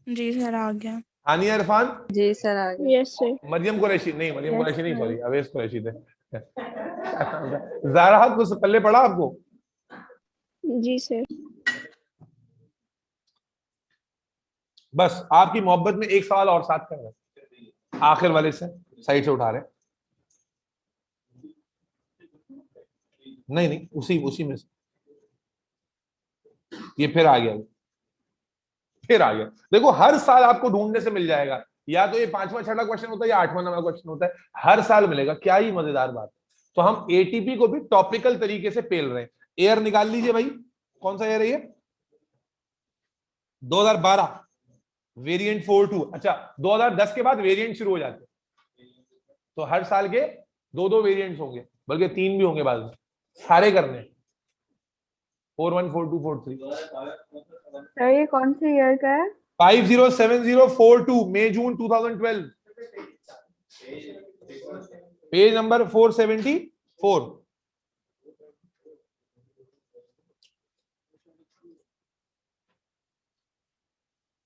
जी सर आ गया। हानिया इरफान, जी सर आ गया। Yes sir. मरियम कुरैशी नहीं, मरियम Yes, कुरैशी नहीं, sir. सॉरी अवेस कुरैशी थे। ज़ारा कुछ पल्ले पड़ा आपको? जी सर। बस आपकी मोहब्बत में एक सवाल और साथ कर रहे हैं, आखिर वाले से साइड से उठा रहे हैं। नहीं, उसी में से ये फिर आ गया। देखो हर साल आपको ढूंढने से मिल जाएगा, या तो ये 5वां 6वां क्वेश्चन होता है या 8वां 9वां क्वेश्चन होता है, हर साल मिलेगा। क्या ही मजेदार बात। तो हम एटीपी को भी टॉपिकल तरीके से पेल रहे हैं। एयर निकाल लीजिए भाई, कौन सा एयर है ये? 2012 वेरिएंट 42। अच्छा, 2010 के बाद वेरिएंट शुरू हो जाते हैं, तो हर साल के 2 वेरिएंट्स होंगे, बल्कि 3 भी होंगे बाद में, सारे करने 41, 42, 43। सर ये कौन से ईयर का है? 507042 मई जून 2012, पेज नंबर 474।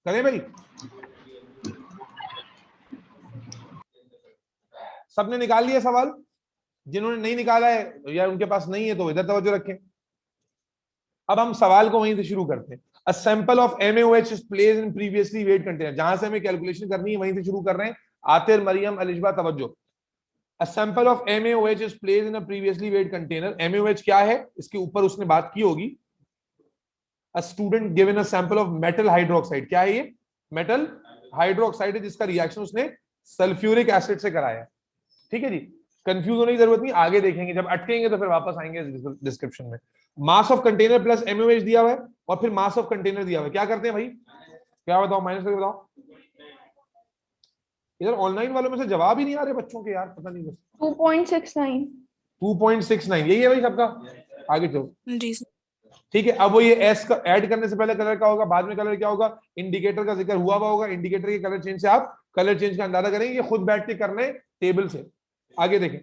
करें भाई, सबने निकाल लिया सवाल? जिन्होंने नहीं निकाला है या उनके पास नहीं है तो इधर तवज्जो रखें। अब हम सवाल को वहीं से शुरू करते हैं। A sample of MAOH is placed in previously weighed container। जहां से हमें कैलकुलेशन करनी है वहीं से शुरू कर रहे हैं। आतिर, मरियम, अलिशबा, तवज्जो। A sample of MAOH is placed in a previously weighed container। MAOH क्या है, इसके ऊपर उसने बात की होगी। A student given a sample of metal hydroxide। क्या है ये? मेटल हाइड्रोक्साइड है, जिसका रिएक्शन उसने सल्फ्यूरिक एसिड से कराया। ठीक है जी, कंफ्यूज होने की जरूरत नहीं, आगे देखेंगे, जब अटकेंगे तो फिर वापस आएंगे डिस्क्रिप्शन में। मास ऑफ कंटेनर प्लस MAOH दिया हुआ है और फिर मास ऑफ कंटेनर दिया हुआ है। क्या करते हैं भाई, क्या बताओ, माइनस करके बताओ। इधर ऑनलाइन वालों में से जवाब ही नहीं आ रहे बच्चों के यार, पता नहीं बस। 2.69। 2.69 यही है भाई सबका। आगे चलो। जी सर। ठीक है, अब वो ये एस का ऐड करने से पहले कलर क्या होगा, बाद में कलर क्या होगा, इंडिकेटर का जिक्र हुआ होगा। इंडिकेटर के कलर चेंज से आप कलर चेंज का अंदाजा करेंगे, ये खुद बैठ के करने टेबल से। आगे देखें,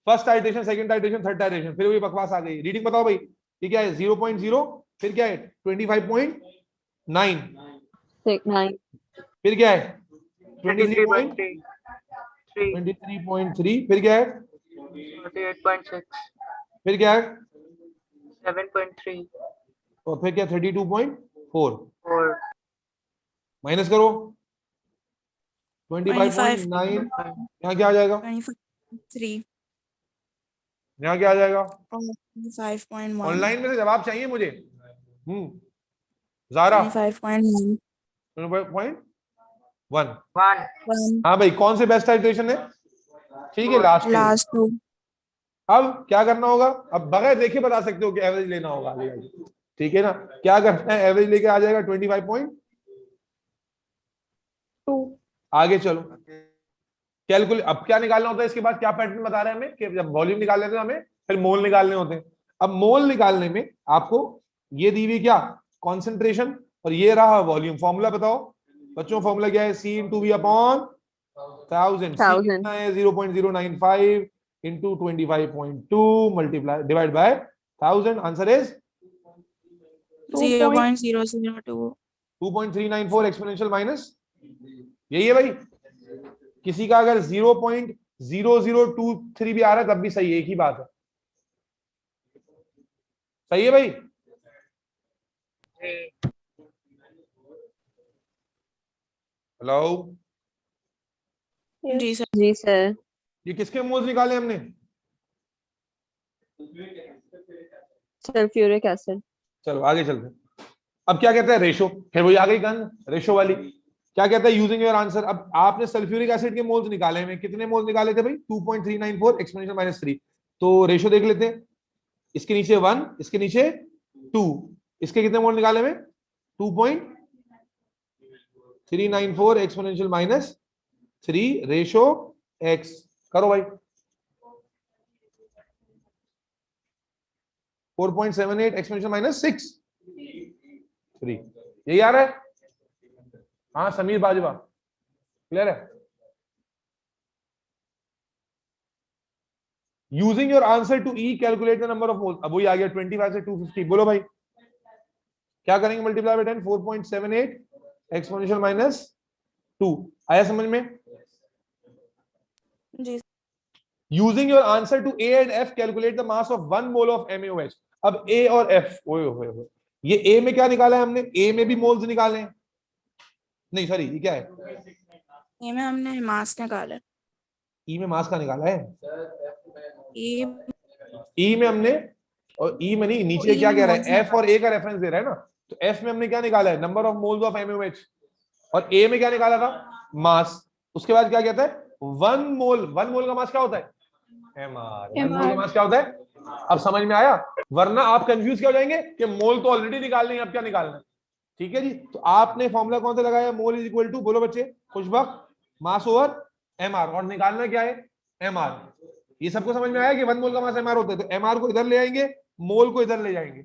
first titration, second titration, third titration, फिर वही बकवास आ गई। रीडिंग बताओ भाई, ये क्या है? 0.0, फिर क्या है 25.9, फिर क्या है 23.3, फिर क्या है 48.6, फिर क्या है 7.3, और फिर क्या 32.4। 4, माइनस करो 25.9, यहाँ क्या आ जाएगा, 25.3 यहाँ क्या आ जाएगा? और 25.1। ऑनलाइन में से जवाब चाहिए मुझे। ज़ारा 25.1। 25.1। 1, हाँ भाई, कौन से बेस्ट हाइड्रेशन है? ठीक है, लास्ट 2। अब क्या करना होगा, अब बगैर देखे बता सकते हो कि एवरेज लेना होगा। ठीक है ना, क्या करना है, एवरेज लेके आ जाएगा 25.2। आगे चलो, कैलकुलेट। अब क्या निकालना होता है इसके बाद, क्या पैटर्न बता रहे हैं हमें कि जब वॉल्यूम निकाल लेते हैं हमें फिर मोल निकालने होते हैं। अब मोल निकालने में आपको ये दी हुई क्या, कॉन्सेंट्रेशन, और ये रहा वॉल्यूम। फॉर्मूला बताओ बच्चों, फॉर्मूला क्या है? C/V/1000। 0.095 into 25.2 multiply divide by 1000। Answer is 0.002. 2.394 exponential minus, यही है भाई। किसी का अगर 0.0023 भी आ रहा है तब भी सही है, एक ही बात है। सही है भाई। हेलो, जी सर. जी सर। ये किसके मोल्स निकाले हमने? Sulphuric acid. चलो आगे चलते हैं। अब क्या कहता है रेशो, फिर वही आ गई गन रेशो वाली। क्या कहता है यूजिंग योर आंसर। अब आपने सल्फ्यूरिक एसिड के मोल्स निकाले हैं, कितने मोल्स निकाले थे भाई? 2.394 एक्सपोनेंशियल माइनस 3। तो रेशो देख लेते हैं। इसके नीचे 1, इसके नीचे 2, इसके कितने मोल निकाले हुए? 2.394 एक्सपोनेंशियल माइनस 3 रेशो x। करो भाई। 4.78 एक्सपोनेंशियल माइनस 6 3, यही आ रहा है। हाँ समीर बाजवा, क्लियर है। Using your answer to E calculate the number of moles. अब वही आ गया 25 से 250। बोलो भाई क्या करेंगे? Multiply by 10, 4.78 exponential minus 2। आया समझ में? जी. Using your answer to A and F calculate the mass of 1 mole of MaOH। अब ए और एफ, ओए ये ए में क्या निकाला है हमने? ए में भी मोल्स निकाले हैं। नहीं सॉरी, ये क्या है? ए में हमने मास निकाला. ई में मास का निकाला है। ए ई में हमने, और ई में नहीं, नीचे ई क्या में कह रहा moles है? एफ और ए का रेफरेंस दे रहा है ना। तो एफ में हमने क्या निकाला है? Number of moles of MaOH। और ए में क्या निकाला था? मास। उसके बाद क्या कहता है? 1 मोल का मास क्या होता है? MR। 1 मोल का मास क्या होता है? अब समझ में आया? वरना आप कंफ्यूज क्या हो जाएंगे कि मोल तो ऑलरेडी निकालने हैं, अब क्या निकालना है। ठीक है जी। तो आपने फॉर्मूला कौन सा लगाया? मोल इज इक्वल टू, बोलो बच्चे, खुशबक, मास ओवर MR। और निकालना क्या है? MR। ये सबको समझ में आया कि 1 मोल का मास MR होता है। तो MR को इधर ले आएंगे, मोल को इधर ले जाएंगे।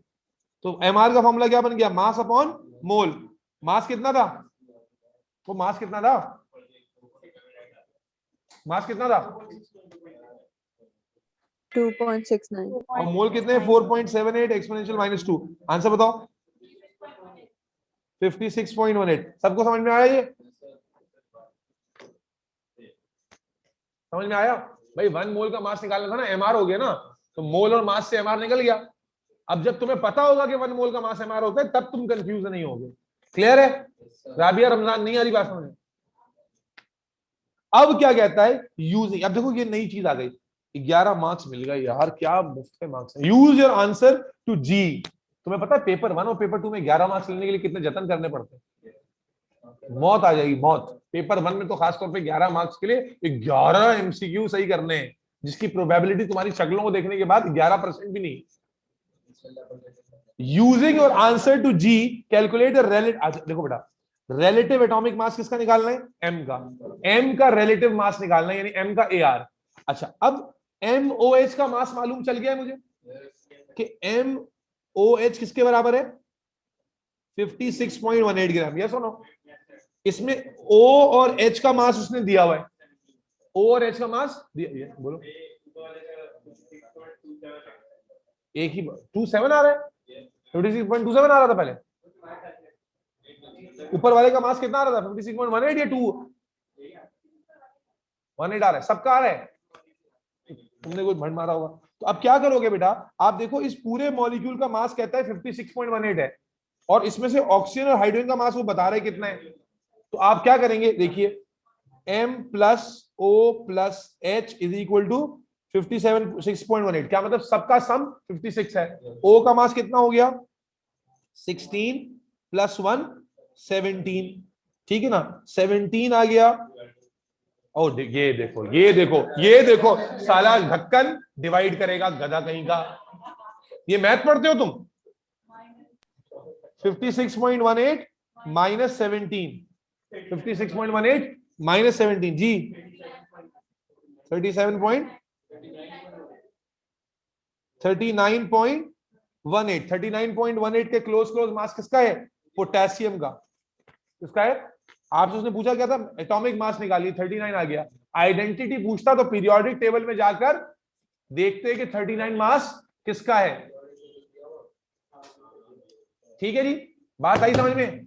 तो MR का फॉर्मूला क्या बन गया? Mass upon mole. मास कितना था? वो मास कितना था? मास कितना था? 2.69। और मोल कितने? 4.78 एक्सपोनेंशियल माइनस 2। आंसर बताओ। 56.18। सबको समझ में आया? ये समझ में आया भाई? 1 मोल का मास निकालना था ना, MR हो गया ना। तो मोल और मास से MR निकल गया। अब जब तुम्हें पता होगा कि 1 मोल का मास MR होता है, तब तुम कंफ्यूज नहीं होगे। क्लियर है? राबिया रमजान, नहीं आ रही बात समझ? अब क्या कहता है? यूजिंग, अब देखो ये नई चीज आ गई। 11 मार्क्स मिल गए यार, क्या मुफ्त मार्क्स है। यूज योर आंसर टू जी। तुम्हें पता है पेपर 1 और पेपर 2 में 11 मार्क्स लेने के लिए कितने जतन करने पड़ते हैं? मौत आ जाएगी, मौत। पेपर 1 में तो खासतौर पे 11 मार्क्स के लिए 11 MCQ सही करने हैं, जिसकी प्रोबेबिलिटी तुम्हारी शक्लों को देखने के बाद 11% भी नहीं। Using your answer to G calculate देखो बेटा, रिलेटिव एटॉमिक मास किसका निकालना है? M का। M का रिलेटिव मास निकालना है, यानी M का AR। अच्छा, अब MOH का मास मालूम चल गया है मुझे कि MOH किसके बराबर है? 56.18 ग्राम। यस और नो? इसमें O और H का मास उसने दिया हुआ है। O और H का मास दिया, बोलो। एक ही 27 आ रहा है। 56.27 आ रहा था पहले। ऊपर वाले का मास कितना आ रहा था? 56.18 या 218 आ रहा है? सबका आ रहा है? तुमने कोई भंड मारा होगा। तो अब क्या करोगे बेटा? आप देखो, इस पूरे मॉलिक्यूल का मास कहता है 56.18 है, और इसमें से ऑक्सीजन और हाइड्रोजन का मास वो बता रहे कितना है। तो आप क्या करेंगे? देखिए, M plus O plus H is equal to 56.18। क्या मतलब? सबका सम 56 है। O का मास कितना हो गया? 16 प्लस 1 17। ठीक है ना? 17 आ गया। और ये देखो, ये देखो, ये देखो, साला ढक्कन डिवाइड करेगा, गधा कहीं का। ये मैथ पढ़ते हो तुम? 56.18 माइनस 17, 56.18 माइनस 17 जी 39.18 के क्लोज मास किसका है? पोटेशियम का। किसका है? आपसे उसने पूछा क्या था? एटॉमिक मास निकालिए, 39 आ गया। आइडेंटिटी पूछता तो पीरियोडिक टेबल में जाकर देखते हैं कि 39 मास किसका है। ठीक है जी, बात आई समझ में?